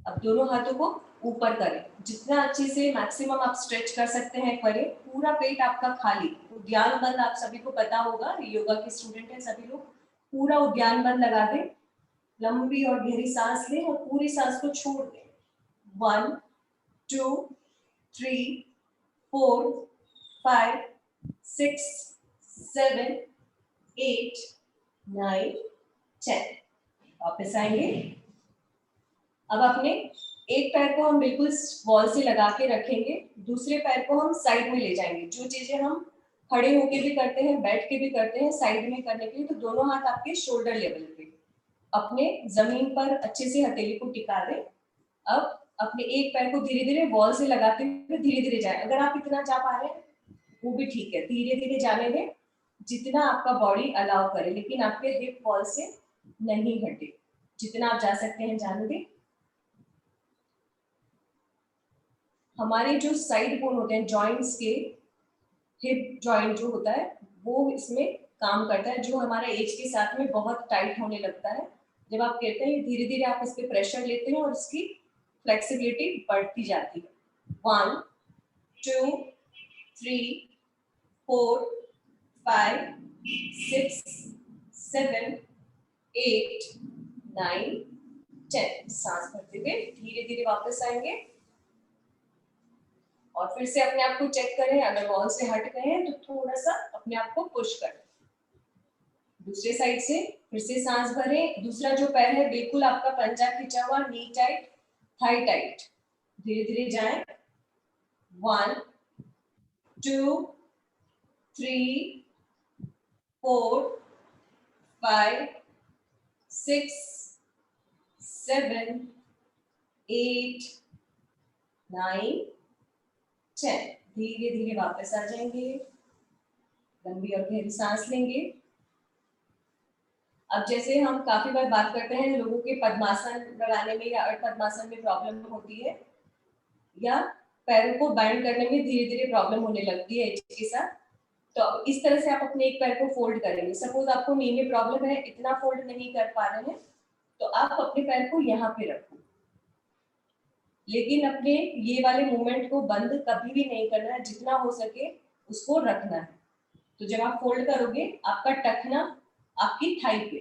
अब दोनों हाथों को ऊपर करें, जितना अच्छे से मैक्सिमम आप स्ट्रेच कर सकते हैं करें। पूरा पेट आपका खाली, उद्यान बंद, आप सभी को पता होगा, योगा के स्टूडेंट हैं सभी लोग, पूरा उद्यान बंद लगा दें, लंबी और गहरी सांस लें और पूरी सांस को छोड़ दें। 1 2 3 4 5 6 7 8 9 10। वापस आएंगे। अब अपने एक पैर को हम बिल्कुल वॉल से लगा के रखेंगे, दूसरे पैर को हम साइड में ले जाएंगे। जो चीजें हम खड़े होके भी करते हैं, बैठ के भी करते हैं, साइड में करने के लिए, तो दोनों हाथ आपके शोल्डर लेवल पे अपने जमीन पर अच्छे से हथेली को टिका दें। अब अपने एक पैर को धीरे धीरे वॉल से लगाते हुए धीरे धीरे जाए। अगर आप इतना जा पा रहे हैं वो भी ठीक है, धीरे धीरे जाने दें जितना आपका बॉडी अलाउ करे, लेकिन आपके हिप वॉल से नहीं हटे। जितना आप जा सकते हैं जाने दें। हमारे जो साइड बोन होते हैं जॉइंट्स के, हिप जॉइंट जो होता है वो इसमें काम करता है, जो हमारा एज के साथ में बहुत टाइट होने लगता है। जब आप कहते हैं धीरे धीरे आप इस पे प्रेशर लेते हैं और इसकी फ्लेक्सिबिलिटी बढ़ती जाती है। 1 2 3 4 5 6 7 8 9 10। सांस भरते हुए धीरे धीरे वापस आएंगे और फिर से अपने आप को चेक करें, अगर वॉल से हट गए हैं तो थोड़ा सा अपने आप को पुश करें। दूसरे साइड से फिर से सांस भरें। दूसरा जो पैर है बिल्कुल आपका पंजा खिंचा हुआ, नी टाइट, थाई टाइट। धीरे धीरे जाएं। 1 2 3 4 5 6 7 8 9 10। धीरे धीरे वापस आ जाएंगे, लंबी और गहरी सांस लेंगे। अब जैसे हम काफी बार बात करते हैं लोगों के पद्मासन लगाने में या अर्ध पद्मासन में प्रॉब्लम होती है, या पैरों को बैंड करने में धीरे धीरे प्रॉब्लम होने लगती है एज के साथ। तो इस तरह से आप अपने एक पैर को फोल्ड करेंगे। सपोज आपको नी में प्रॉब्लम है, इतना फोल्ड नहीं कर पा रहे हैं, तो आप अपने पैर को यहाँ पे रखो, लेकिन अपने ये वाले मूवमेंट को बंद कभी भी नहीं करना है, जितना हो सके उसको रखना है। तो जब आप फोल्ड करोगे आपका टखना आपकी थाई पे,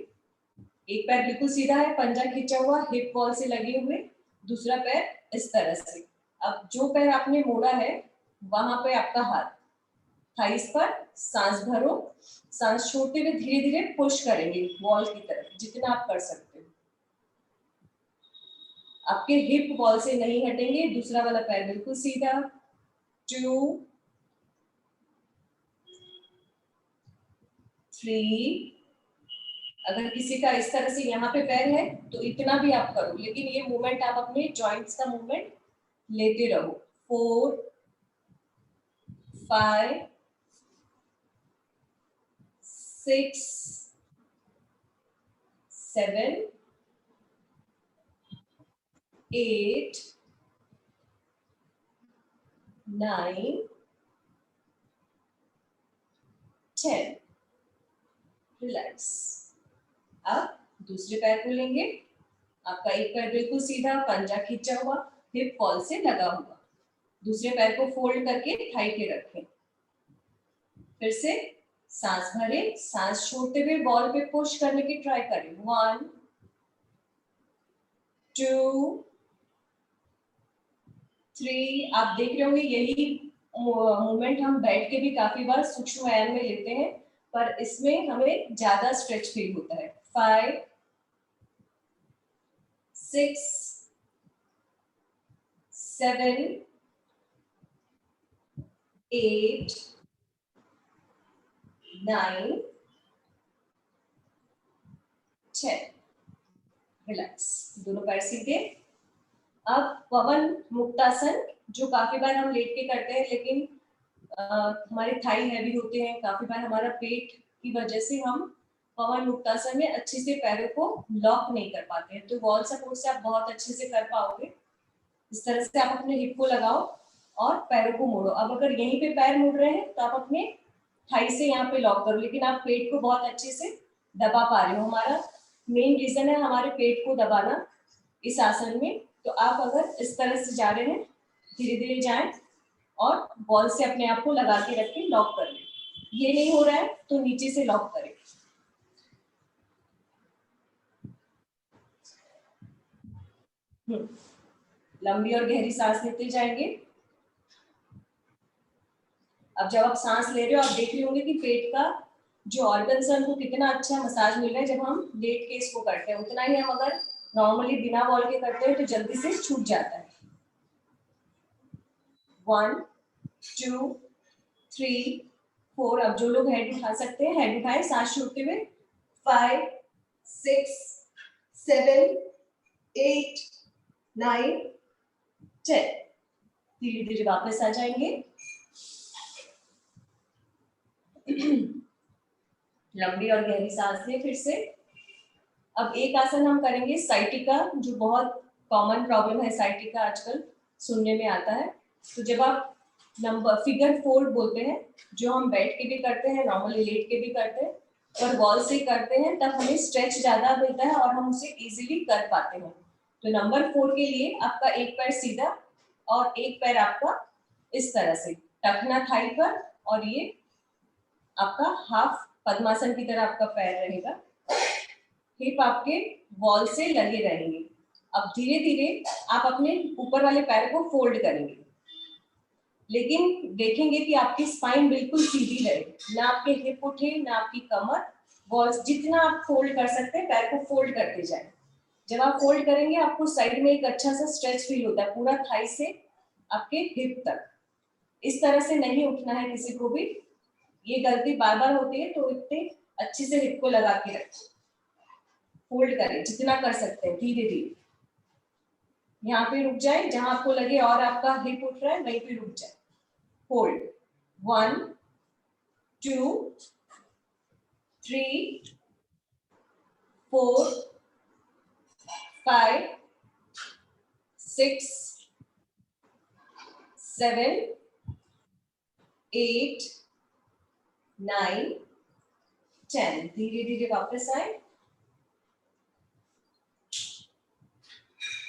एक पैर बिल्कुल सीधा है, पंजा खींचा हुआ, हिप वॉल से लगे हुए, दूसरा पैर इस तरह से। अब जो पैर आपने मोड़ा है वहां पे आपका हाथ थाइस पर, सांस भरो, सांस छोड़ते हुए धीरे धीरे पुश करेंगे वॉल की तरफ जितना आप कर सकते हो। आपके हिप वॉल से नहीं हटेंगे, दूसरा वाला पैर बिल्कुल सीधा। 2 3। अगर किसी का इस तरह से यहाँ पे पैर है तो इतना भी आप करो, लेकिन ये मूवमेंट आप अपने जॉइंट्स का मूवमेंट लेते रहो। 4 5 6 7 8 9 10। रिलैक्स। अब दूसरे पैर को लेंगे, आपका एक पैर बिल्कुल सीधा, पंजा खींचा हुआ, हिप वॉल से लगा हुआ। दूसरे पैर को फोल्ड करके थाई पे रखें। फिर से सांस भरें, सांस छोड़ते हुए बॉल पे पुश करने की ट्राई करें। 1 2 3। आप देख रहे होंगे यही मूवमेंट हम बैठ के भी काफी बार सूक्ष्म व्यायाम में लेते हैं, पर इसमें हमें ज्यादा स्ट्रेच फील होता है। 5 6 7 8 9 10। रिलैक्स, दोनों पैर सीधे। अब पवन मुक्तासन, जो काफी बार हम लेट के करते हैं, लेकिन हमारे थाई हैवी होते हैं, काफी बार हमारा पेट की वजह से हम पवन मुक्तासन में अच्छे से पैरों को लॉक नहीं कर पाते हैं। तो वॉल सपोर्ट से आप बहुत अच्छे से कर पाओगे। इस तरह से आप अपने हिप को लगाओ और पैरों को मोड़ो। अब अगर यहीं पे पैर मुड़ रहे हैं तो आप अपने थाई से यहाँ पे लॉक करो, लेकिन आप पेट को बहुत अच्छे से दबा पा रहे हो। हमारा मेन रीजन है हमारे पेट को दबाना इस आसन में। तो आप अगर इस तरह से जा रहे हैं, धीरे धीरे जाएं और बॉल से अपने आप को लगा के रखें, लॉक कर लें। ये नहीं हो रहा है तो नीचे से लॉक करें। लंबी और गहरी सांस लेते जाएंगे। अब जब आप सांस ले रहे हो, आप देख रहे होंगे कि पेट का जो ऑर्गन्स है उनको कितना अच्छा मसाज मिल रहा है जब हम लेट के इसको करते हैं। उतना ही हम अगर नॉर्मली बिना बॉल के करते हैं तो जल्दी से छूट जाता है। 1 2 3 4। अब जो लोग हेड उठा सकते हैं हेड उठाएं सांस छोड़ते हुए। 5 6 7 8 9 10। धीरे धीरे वापस आ जाएंगे। लंबी और गहरी सांस लें फिर से। अब एक आसन हम करेंगे साइटिका, जो बहुत कॉमन प्रॉब्लम है साइटिका, आजकल सुनने में आता है। तो जब आप नंबर फिगर 4 बोलते हैं, जो हम बैठ के भी करते हैं, नॉर्मली लेट के भी करते हैं, और वॉल से करते हैं, तब हमें स्ट्रेच ज्यादा मिलता है और हम उसे इजीली कर पाते हैं। तो नंबर 4 के लिए आपका एक पैर सीधा और एक पैर आपका इस तरह से टखना थाई पर, और ये आपका हाफ पद्मासन की तरह आपका पैर रहेगा। हिप आपके वॉल से लगे रहेंगे। अब धीरे धीरे आप अपने ऊपर वाले पैर को फोल्ड करेंगे, लेकिन देखेंगे कि आपकी स्पाइन बिल्कुल सीधी रहे, ना आपके हिप उठे ना आपकी कमर। वॉल जितना आप फोल्ड कर सकते हैं पैर को फोल्ड करते जाए। जब आप फोल्ड करेंगे आपको साइड में एक अच्छा सा स्ट्रेच फील होता है, पूरा थाई से आपके हिप तक। इस तरह से नहीं उठना है किसी को भी, ये गलती बार बार होती है। तो इतने अच्छे से हिप को लगा के रखें, फोल्ड करें जितना कर सकते हैं। धीरे धीरे यहाँ पे रुक जाए, जहां आपको लगे और आपका हिप उठ रहा है वहीं पे रुक जाए। होल्ड 1 2 3 4 5 6 7 8 9 10। धीरे धीरे वापस आए।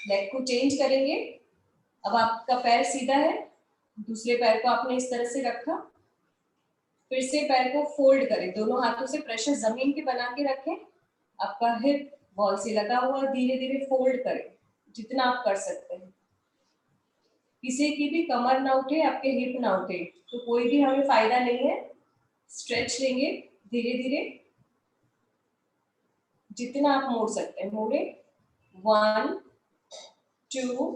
लेग को चेंज करेंगे। अब आपका पैर सीधा है, दूसरे पैर को आपने इस तरह से रखा। फिर से पैर को फोल्ड करें, दोनों हाथों से प्रेशर जमीन पे बना के रखें। आपका हिप वॉल से लगा हुआ, धीरे धीरे फोल्ड करें जितना आप कर सकते हैं। किसी की भी कमर ना उठे, आपके हिप ना उठे, तो कोई भी हमें फायदा नहीं है। स्ट्रेच लेंगे धीरे धीरे, जितना आप मोड़ सकते हैं मोड़े। 1 2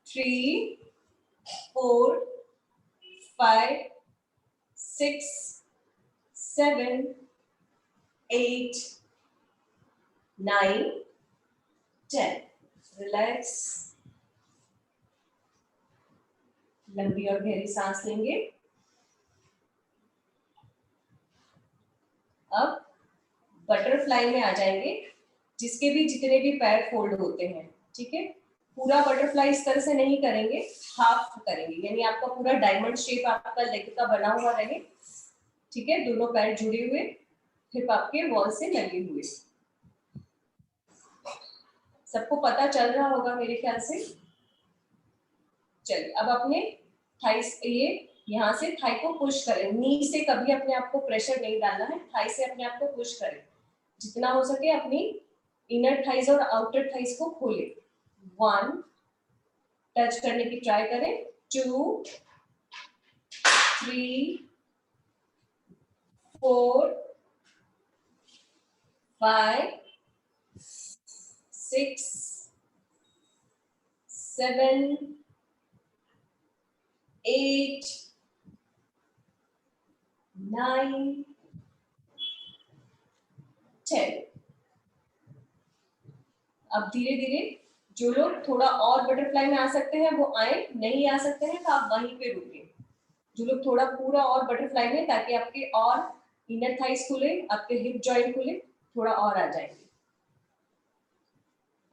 3 4 5 6 7 8 9 10। रिलैक्स, लंबी और गहरी सांस लेंगे। अब बटरफ्लाई में आ जाएंगे, जिसके भी जितने भी पैर फोल्ड होते हैं। ठीक है, पूरा बटरफ्लाई इस तरह से नहीं करेंगे, हाफ करेंगे, यानी आपका पूरा डायमंड शेप आपका लेग का बना हुआ रहे। ठीक है, दोनों पैर जुड़े हुए, हिप आपके वॉल से लगे हुए। सबको पता चल रहा होगा मेरे ख्याल से। चलिए अब अपने थाइस, ये यहाँ से थाई को पुश करें, नी से कभी अपने आप को प्रेशर नहीं डालना है, थाई से अपने आप को पुश करें, जितना हो सके अपनी इनर थाइज और आउटर थाइज को खोले। 1 टच करने की ट्राई करें, 2 3 4 5 6 7 8 9 10। अब धीरे धीरे जो लोग थोड़ा और बटरफ्लाई में आ सकते हैं वो आए, नहीं आ सकते हैं तो आप वहीं पे रुके। जो लोग थोड़ा पूरा और बटरफ्लाई में, ताकि आपके और इनर थाइस खुले, आपके हिप जॉइंट खुले, थोड़ा और आ जाएंगे।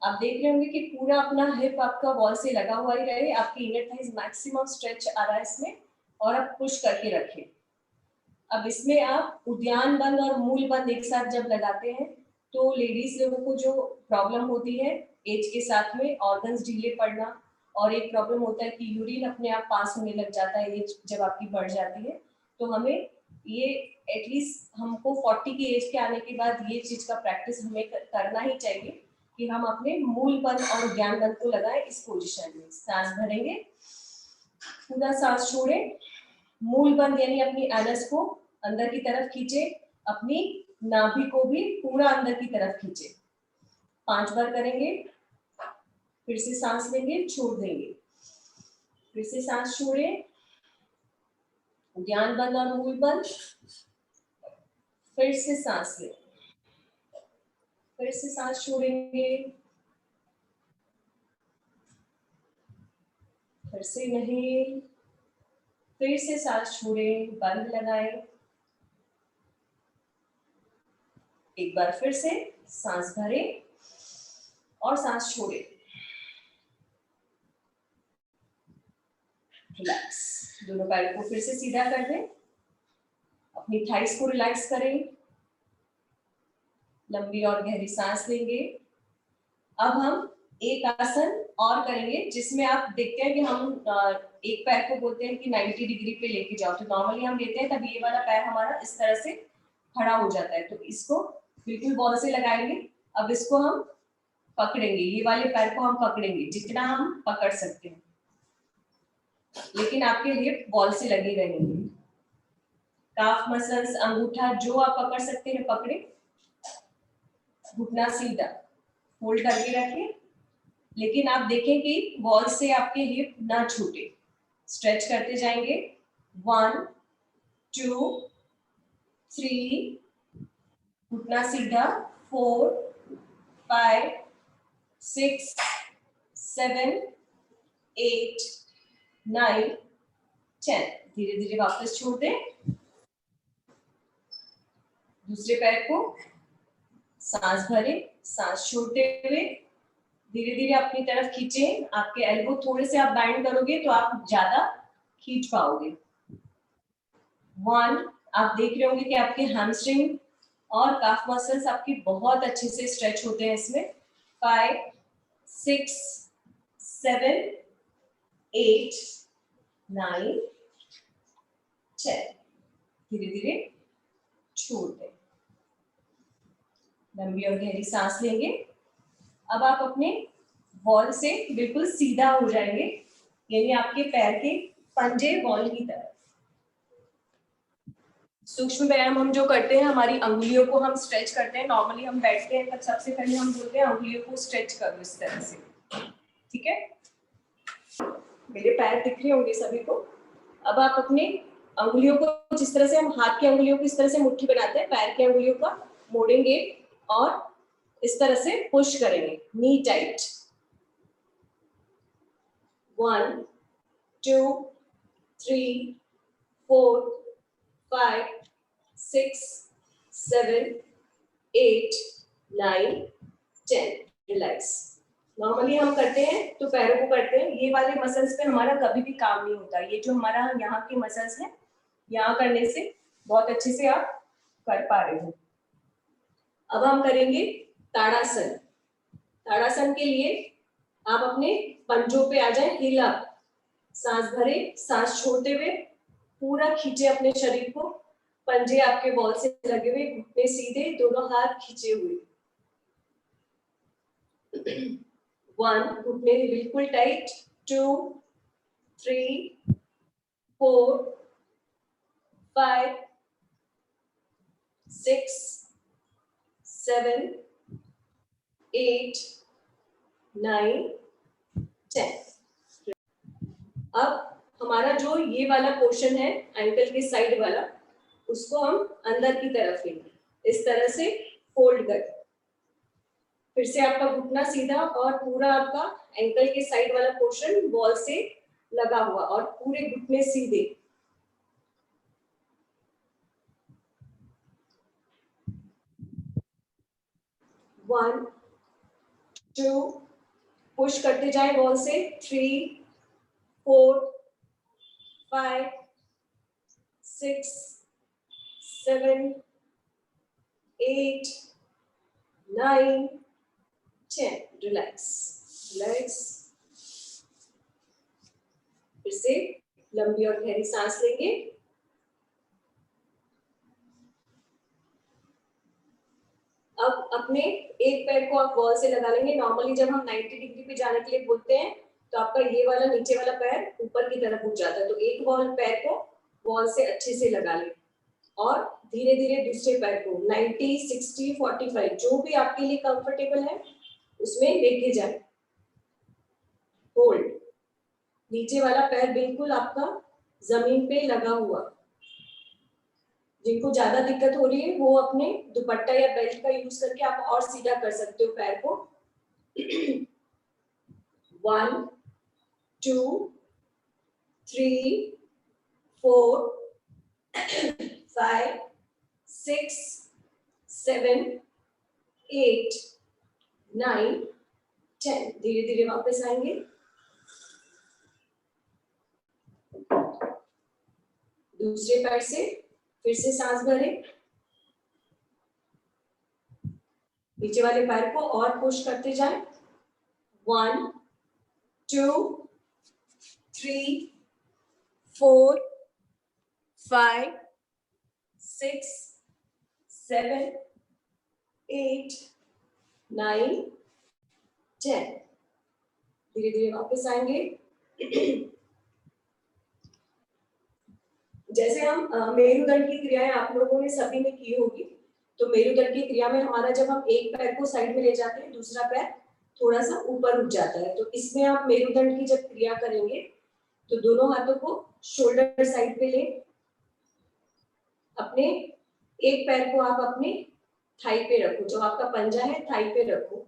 आप देख रहे होंगे कि पूरा अपना हिप आपका वॉल से लगा हुआ ही रहे, आपकी इनर थाइस मैक्सिमम स्ट्रेच आ रहा है इसमें, और आप पुश करके रखें। अब इसमें आप उद्यान बंद और मूल बंद एक साथ जब लगाते हैं तो लेडीज लोगों को जो प्रॉब्लम होती है एज के साथ में, ऑर्गन्स ढीले पड़ना, और एक प्रॉब्लम होता है कि यूरिन अपने आप पास होने लग जाता है एज जब आपकी बढ़ जाती है, तो हमें ये एटलीस्ट हमको 40 की एज के आने के बाद ये चीज का प्रैक्टिस हमें करना ही चाहिए कि हम अपने मूल बंद और उद्यान बंद को लगाएं इस पोजीशन में। सांस भरेंगे, पूरा सांस छोड़े, मूल बंद यानी अपनी एनस को अंदर की तरफ खींचे, अपनी नाभि को भी पूरा अंदर की तरफ खींचे। 5 बार करेंगे, फिर से सांस लेंगे, छोड़ देंगे, फिर से सांस छोड़े, उद्यान बंद और मूल बंद, फिर से सांस लें, फिर से सांस छोड़ेंगे, फिर से नहीं, फिर से सांस छोड़ें, बंद लगाएं, एक बार फिर से सांस भरें और सांस छोड़ें, रिलैक्स। दोनों पैरों को फिर से सीधा कर दें, अपनी थाइस को रिलैक्स करें, लंबी और गहरी सांस लेंगे। अब हम एक आसन और करेंगे जिसमें आप देखते हैं कि हम एक पैर को बोलते हैं कि 90 डिग्री पे लेके जाओ, तो नॉर्मली हम लेते हैं तब ये वाला पैर हमारा इस तरह से खड़ा हो जाता है, तो इसको बिल्कुल बॉल से लगाएंगे। अब इसको हम पकड़ेंगे, ये वाले पैर को हम पकड़ेंगे जितना हम पकड़ सकते हैं, लेकिन आपके हिप बॉल से लगे रहेंगे। काफ मसल्स, अंगूठा जो आप पकड़ सकते हैं पकड़े, घुटना सीधा, होल्ड करके रखें, लेकिन आप देखें कि बॉल से आपके हिप ना छूटे। स्ट्रेच करते जाएंगे, 1 2 3, घुटना सीधा, 4 5 6 7 8 9 10। धीरे धीरे वापस छोड़ दें, दूसरे पैर को सांस भरे, सांस छोड़ते हुए धीरे धीरे अपनी तरफ खींचें। आपके एल्बो थोड़े से आप बैंड करोगे तो आप ज्यादा खींच पाओगे। 1, आप देख रहे होंगे कि आपके हैमस्ट्रिंग और काफ मसल्स आपकी बहुत अच्छे से स्ट्रेच होते हैं इसमें। 5 6 7 8 9 10। धीरे धीरे छोड़ दें, लंबी और गहरी सांस लेंगे। अब आप अपने बॉल से बिल्कुल सीधा हो जाएंगे, यानी आपके पैर के पंजे बॉल की तरफ। सूक्ष्म व्यायाम हम जो करते हैं, हमारी अंगुलियों को हम स्ट्रेच करते हैं। नॉर्मली हम बैठते हैं तब सबसे पहले हम बोलते हैं अंगुलियों को स्ट्रेच करो इस तरह से, ठीक है। मेरे पैर दिख रहे होंगे सभी को। अब आप अपने अंगुलियों को जिस तरह से हम हाथ की अंगुलियों को इस तरह से मुट्ठी बनाते हैं, पैर की अंगुलियों का मोड़ेंगे और इस तरह से पुश करेंगे, नी टाइट। 1 2 3 4 5 6 7 8 9 10। रिलैक्स। नॉर्मली हम करते हैं तो पैरों को करते हैं, ये वाले मसल्स पे हमारा कभी भी काम नहीं होता। ये जो हमारा यहाँ के मसल्स हैं, यहाँ करने से बहुत अच्छे से आप कर पा रहे हो। अब हम करेंगे ताड़ासन। ताड़ासन के लिए आप अपने पंजों पे आ जाएं, हिल अप, सांस भरे, सांस छोड़ते हुए पूरा खींचे अपने शरीर को, पंजे आपके बॉल से लगे हुए, घुटने सीधे, दोनों हाथ खींचे हुए। 1, घुटने बिल्कुल टाइट, 2, 3, 4, 5, 6, 7, 8, 9, 10। अब हमारा जो ये वाला पोर्शन है एंकल के साइड वाला, उसको हम अंदर की तरफ लेंगे, इस तरह से फोल्ड कर। फिर से आपका घुटना सीधा और पूरा आपका एंकल के साइड वाला पोर्शन बॉल से लगा हुआ और पूरे घुटने सीधे। वन, टू, पुश करते जाए बॉल से, 3, 4, 5, 6, 7, 8, 9, 10। Relax relax. फिर से लंबी और गहरी सांस लेंगे। अब अपने एक पैर को आप बॉल से लगा लेंगे। नॉर्मली जब हम 90 डिग्री पे जाने के लिए बोलते हैं तो आपका ये वाला नीचे वाला पैर ऊपर की तरफ उठ जाता है, तो एक पैर को बॉल से अच्छे से लगा लें और धीरे धीरे दूसरे पैर को 90, 60, 45 जो भी आपके लिए कंफर्टेबल है उसमें लेके जाए। होल्ड। नीचे वाला पैर बिल्कुल आपका जमीन पे लगा हुआ। जिनको ज्यादा दिक्कत हो रही है वो अपने दुपट्टा या बेल्ट का यूज करके आप और सीधा कर सकते हो पैर को। 1, 2, 3, 4, 5, 6, 7, 8, 9, 10। धीरे धीरे वापस आएंगे। दूसरे पैर से फिर से सांस भरे, नीचे वाले पैर को और पुश करते जाएं। 1, 2, 3, 4, 5, 6, 7, 8, 9, 10। धीरे धीरे वापस आएंगे। जैसे हम मेरुदंड की क्रियाएं आप लोगों ने सभी ने की होगी, तो मेरुदंड की क्रिया में हमारा जब हम एक पैर को साइड में ले जाते हैं दूसरा पैर थोड़ा सा ऊपर उठ जाता है, तो इसमें आप मेरुदंड की जब क्रिया करेंगे तो दोनों हाथों को शोल्डर साइड पे ले, अपने एक पैर को आप अपने थाई पे रखो, जो आपका पंजा है थाई पे रखो।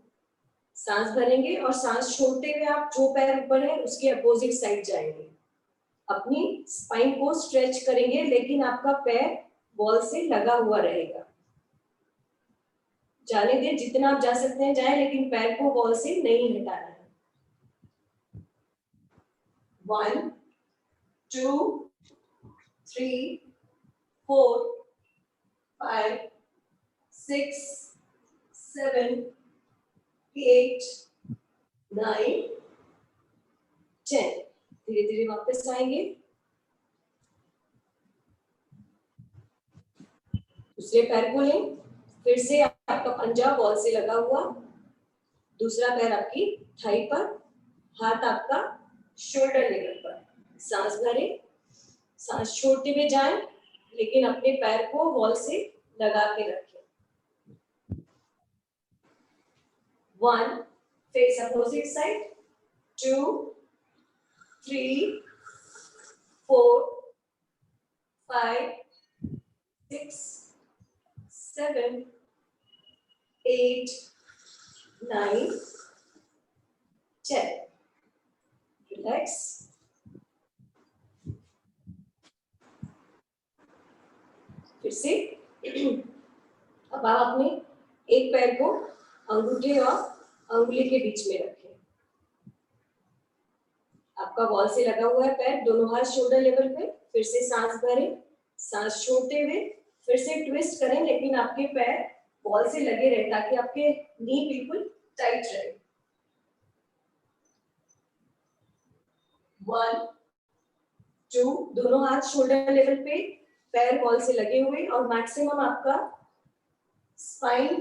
सांस भरेंगे और सांस छोड़ते हुए आप जो पैर ऊपर है उसके अपोजिट साइड जाएंगे। अपनी स्पाइन को स्ट्रेच करेंगे लेकिन आपका पैर बॉल से लगा हुआ रहेगा। जाने दें, जितना आप जा सकते हैं जाए, लेकिन पैर को बॉल से नहीं हटाना है। 1, 2, 3, 4, 5, 6, 7, 8, 9, 10। धीरे धीरे वापस आएंगे। दूसरे पैर को लें, फिर से आपका पंजा बॉल से लगा हुआ, दूसरा पैर आपकी थाई पर, हाथ आपका शोल्डर लेवल पर। सांस भरे, सांस छोड़ते हुए जाएं लेकिन अपने पैर को बॉल से लगा के रखें। 1, फेस अपोजिट साइड, 2, 3, 4, 5, 6, 7, 8, 9, 10। रिलैक्स। फिर से अब आप अपने एक पैर को अंगूठे और अंगुली के बीच में रखें। आपका बॉल से लगा हुआ है पैर, दोनों हाथ शोल्डर लेवल पे। फिर से सांस भरें, सांस छोड़ते हुए फिर से ट्विस्ट करें लेकिन आपके पैर बॉल से लगे रहे ताकि आपके नी बिल्कुल टाइट रहे। 1, 2, दोनों हाथ शोल्डर लेवल पे, पैर वॉल से लगे हुए, और मैक्सिमम आपका स्पाइन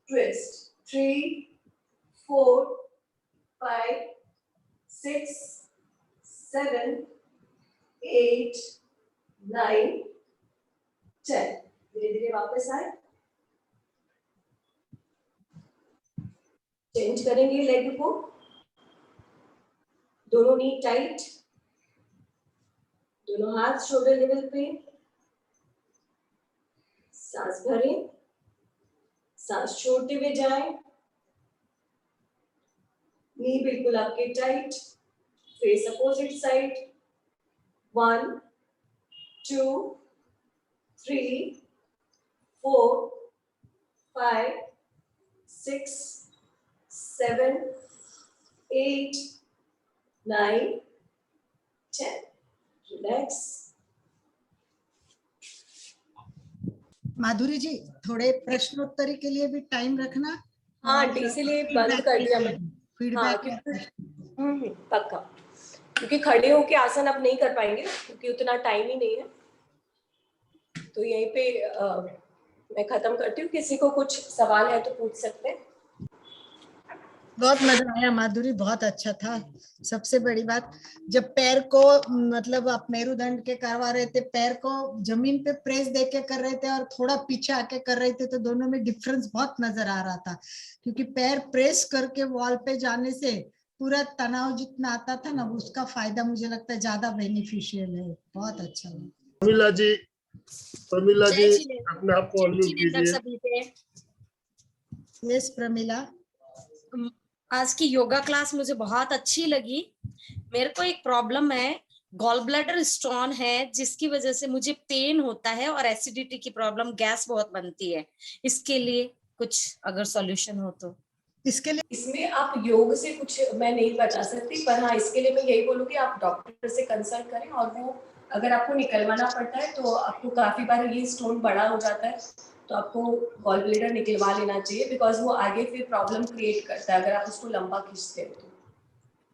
ट्विस्ट। 3, 4, 5, 6, 7, 8, 9, 10। धीरे धीरे वापस आए। चेंज करेंगे लेग को, दोनों नी टाइट, दोनों हाथ शोल्डर लेवल पे, सांस भरें, सांस छोड़ते हुए जाएं, नी बिल्कुल आपके tight, face opposite side. 1, 2, 3, 4, 5, 6, 7, 8, 9, 10। Relax. माधुरी जी, थोड़े प्रश्नोत्तरी के लिए भी टाइम रखना। हाँ आंटी, इसीलिए बंद कर दिया मैं। हाँ, फीडबैक। पक्का, क्योंकि खड़े होके आसन अब नहीं कर पाएंगे क्योंकि उतना टाइम ही नहीं है, तो यहीं पे मैं खत्म करती हूँ। किसी को कुछ सवाल है तो पूछ सकते हैं। बहुत मजा आया माधुरी, बहुत अच्छा था। सबसे बड़ी बात, जब पैर को मतलब आप मेरुदंड के करवा रहे थे, पैर को जमीन पे प्रेस देके कर रहे थे और थोड़ा पीछे आके कर रहे थे, तो दोनों में डिफरेंस बहुत नजर आ रहा था। क्योंकि पैर प्रेस करके वॉल पे जाने से पूरा तनाव जितना आता था ना, उसका फायदा मुझे लगता है ज्यादा बेनिफिशियल है। बहुत अच्छा। प्रमिला जी, अपने आप को अनम्यूट कीजिए। यस प्रमिला। आज की योगा क्लास मुझे बहुत अच्छी लगी। मेरे को एक प्रॉब्लम है, गॉल ब्लैडर स्टोन है, जिसकी वजह से मुझे पेन होता है और एसिडिटी की प्रॉब्लम, गैस बहुत बनती है। इसके लिए कुछ अगर सॉल्यूशन हो तो। इसके लिए इसमें आप योग से कुछ मैं नहीं बता सकती, पर हाँ इसके लिए मैं यही बोलूँगी आप डॉक्टर से कंसल्ट करें, और वो अगर आपको निकलवाना पड़ता है तो आपको काफी बार ये स्टोन बड़ा हो जाता है तो आपको गॉल ब्लैडर निकलवा लेना चाहिए, बिकॉज वो आगे फिर प्रॉब्लम क्रिएट करता है अगर आप उसको लंबा खींचते हो तो।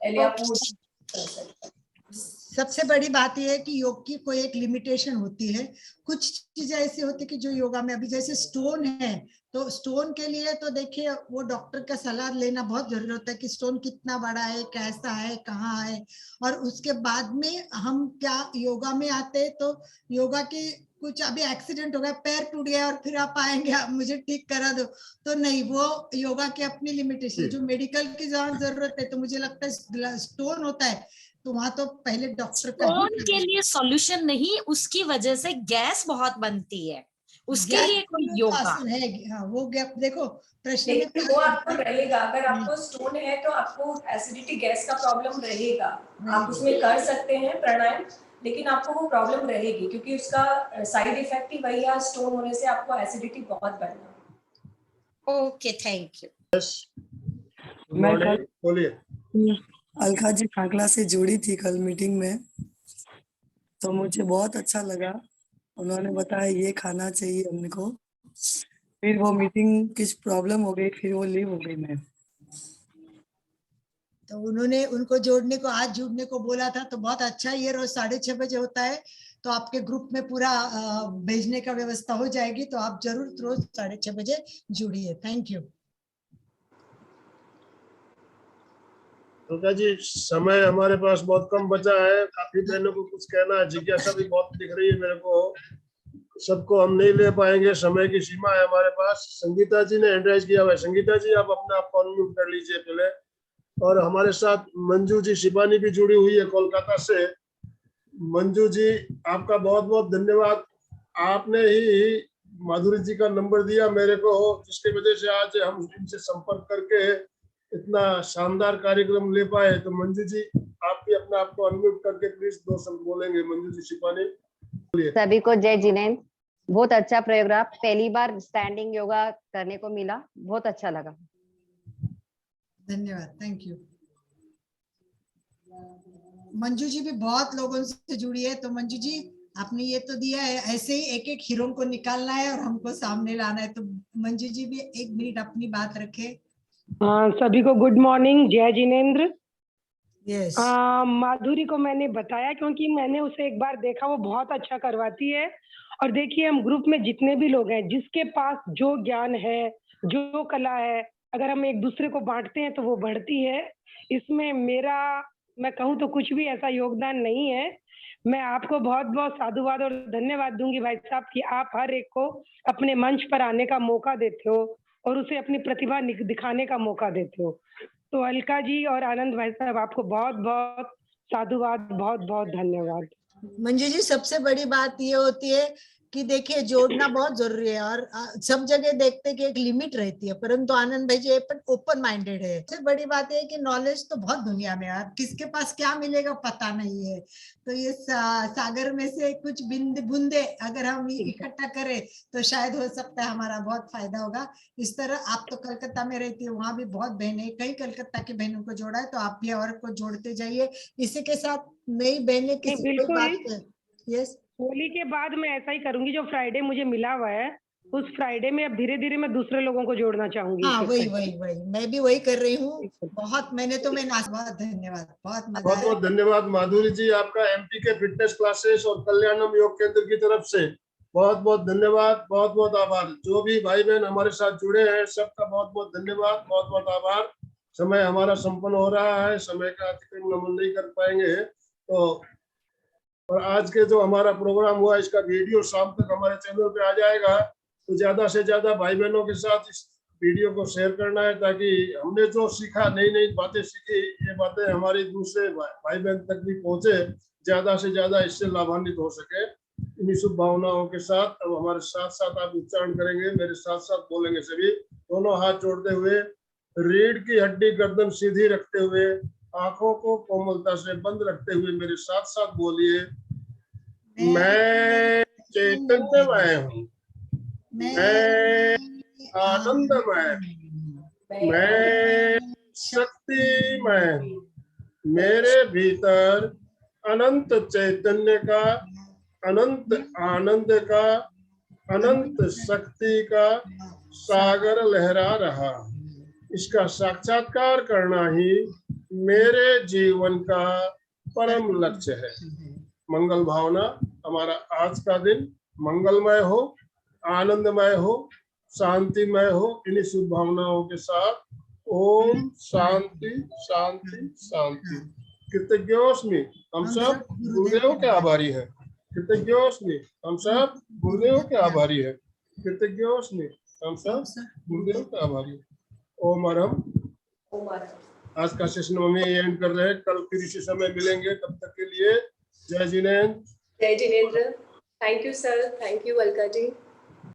पहले आप वो कर सकते हैं। सबसे बड़ी बात यह है कि योग की कोई एक लिमिटेशन होती है। कुछ चीजें ऐसी होती है कि जो योगा में, अभी जैसे स्टोन है, तो स्टोन के लिए तो देखिए वो डॉक्टर का सलाह लेना बहुत जरूरी होता है कि स्टोन कितना बड़ा है, कैसा है, कहाँ है। और उसके बाद में हम क्या योगा में आते हैं, तो योगा के कुछ अभी एक्सीडेंट हो गया, पैर टूट गया और फिर आप आएंगे आप मुझे ठीक करा दो, तो नहीं, वो योगा की अपनी लिमिटेशन। जो मेडिकल की जरूरत है, तो मुझे लगता है स्टोन होता है तो वहां तो पहले डॉक्टर का स्टोन के लिए सॉल्यूशन नहीं, उसकी वजह से गैस बहुत बनती है, उसके लिए कोई योगा है। हाँ, वो गैप देखो प्रश्न में लेकिन वो आपको रहेगा, अगर आपको स्टोन है तो आपको एसिडिटी गैस का प्रॉब्लम रहेगा। आप उसमें कर सकते हैं प्राणायाम, लेकिन आपको वो प्रॉब्लम रहेगी क्योंकि उसका साइड इफेक्ट ही वही है, स्टोन होने से आपको एसिडिटी बहुत बढ़ना। Okay, thank you. मैं बोलिए। अलका जी खाकला से जुड़ी थी कल मीटिंग में, तो मुझे बहुत अच्छा लगा। उन्होंने बताया ये खाना चाहिए हमको, फिर वो मीटिंग कुछ प्रॉब्लम हो गई, फिर वो लीव हो गई। मैं तो उन्होंने उनको जोड़ने को, आज जुड़ने को बोला था, तो बहुत अच्छा। ये रोज 6:30 बजे होता है, तो आपके ग्रुप में पूरा भेजने का व्यवस्था हो जाएगी, तो आप जरूर रोज 6:30 बजे जुड़िए। Thank you. अलका जी, समय हमारे पास बहुत कम बचा है। काफी बहनों को कुछ कहना है, जिज्ञासा भी बहुत दिख रही है मेरे को। सबको हम नहीं ले पाएंगे, समय की सीमा है हमारे पास। संगीता जी ने हैंड राइज किया हुआ है। संगीता जी, आप अपने आप को अनम्यूट कर लीजिए पहले। और हमारे साथ मंजू जी शिबानी भी जुड़ी हुई है कोलकाता से। मंजू जी, आपका बहुत बहुत धन्यवाद। आपने ही माधुरी जी का नंबर दिया मेरे को, जिसकी वजह से आज हम इनसे संपर्क करके इतना शानदार कार्यक्रम ले पाए। तो मंजू जी, आप भी अपने आप को अनम्यूट करके प्लीज 2 शब्द बोलेंगे। मंजू जी शिबानी। सभी को जय जिनेंद्र। बहुत अच्छा प्रोग्राम, पहली बार स्टैंडिंग योगा करने को मिला, बहुत अच्छा लगा। धन्यवाद, थैंक यू। मंजू जी भी बहुत लोगों से जुड़ी है, तो मंजू जी आपने ये तो दिया है, ऐसे ही एक एक हीरो को निकालना है और हमको सामने लाना है। तो मंजू जी भी 1 मिनट अपनी बात रखे। सभी को गुड मॉर्निंग, जय जिनेंद्र। यस माधुरी को मैंने बताया क्योंकि मैंने उसे एक बार देखा, वो बहुत अच्छा करवाती है। और देखिए हम ग्रुप में जितने भी लोग हैं, जिसके पास जो ज्ञान है, जो कला है, अगर हम एक दूसरे को बांटते हैं तो वो बढ़ती है। इसमें मेरा, मैं कहूँ तो कुछ भी ऐसा योगदान नहीं है। मैं आपको बहुत बहुत साधुवाद और धन्यवाद दूंगी भाई साहब कि आप हर एक को अपने मंच पर आने का मौका देते हो और उसे अपनी प्रतिभा दिखाने का मौका देते हो। तो अलका जी और आनंद भाई साहब, आपको बहुत बहुत साधुवाद, बहुत बहुत धन्यवाद। मंजू जी, सबसे बड़ी बात ये होती है कि देखिए जोड़ना बहुत जरूरी है, और सब जगह देखते कि एक लिमिट रहती है, परंतु आनंद भाई जी ओपन माइंडेड है। सबसे बड़ी बात है कि नॉलेज तो बहुत दुनिया में है, किसके पास क्या मिलेगा पता नहीं है। तो ये सागर में से कुछ बूंदे अगर हम इकट्ठा करें तो शायद हो सकता है हमारा बहुत फायदा होगा। इस तरह आप तो कलकत्ता में रहती है, वहां भी बहुत बहनें, कई कलकत्ता की बहनों को जोड़ा है, तो आप भी और को जोड़ते जाइए। इसी के साथ नई बहनें किसी कोई बात, यस, होली के बाद मैं ऐसा ही करूंगी। जो फ्राइडे मुझे मिला हुआ है, उस फ्राइडे में अब धीरे धीरे मैं दूसरे लोगों को जोड़ना चाहूंगी। हाँ वही मैं भी वही कर रही हूँ। बहुत बहुत धन्यवाद, बहुत मजा बहुत बहुत धन्यवाद माधुरी जी, आपका एमपी के फिटनेस क्लासेस और कल्याणम योग केंद्र की तरफ से बहुत बहुत धन्यवाद, बहुत बहुत आभार। जो भी भाई बहन हमारे साथ जुड़े हैं सबका बहुत बहुत धन्यवाद, बहुत बहुत आभार। समय हमारा संपन्न हो रहा है, समय का अतिक्रमण हम नहीं कर पाएंगे। तो और आज के जो हमारा प्रोग्राम हुआ, इसका वीडियो शाम तक हमारे चैनल पे आ जाएगा। तो ज्यादा से ज्यादा भाई बहनों के साथ इस वीडियो को शेयर करना है, ताकि हमने जो सीखा, नई नई बातें सीखी, ये बातें हमारी दूसरे भाई बहन तक भी पहुंचे, ज्यादा से ज्यादा इससे लाभान्वित हो सके। इन्हीं शुभ भावनाओं के साथ अब हमारे साथ साथ आप उच्चारण करेंगे, मेरे साथ साथ बोलेंगे सभी, दोनों हाथ जोड़ते हुए, रीढ़ की हड्डी गर्दन सीधी रखते हुए, आंखों को कोमलता से बंद रखते हुए मेरे साथ साथ बोलिए, मैं चैतन्यमय हूँ, मैं आनंदमय हूँ, मैं शक्तिमय हूँ, मेरे भीतर अनंत चैतन्य का, अनंत आनंद का, अनंत शक्ति का सागर लहरा रहा। इसका साक्षात्कार करना ही मेरे जीवन का परम लक्ष्य है। मंगल भावना, हमारा आज का दिन मंगलमय हो, आनंदमय हो, शांतिमय हो। इन्हीं शुभ भावनाओं के साथ ओम शांति शांति शांति। कृतज्ञोस्मि, हम सब गुरुदेव के आभारी हैं। कृतज्ञोस्मि, हम सब गुरुदेव के आभारी हैं। कृतज्ञोस्मि, हम सब गुरुदेव के आभारी हैं। ओम अरहम। आज का सेशन में एंड कर रहे हैं, कल फिर इसी समय मिलेंगे, तब तक के लिए जय जिनेंद्र। जय Jinendra. Thank you sir, thank you Alka ji.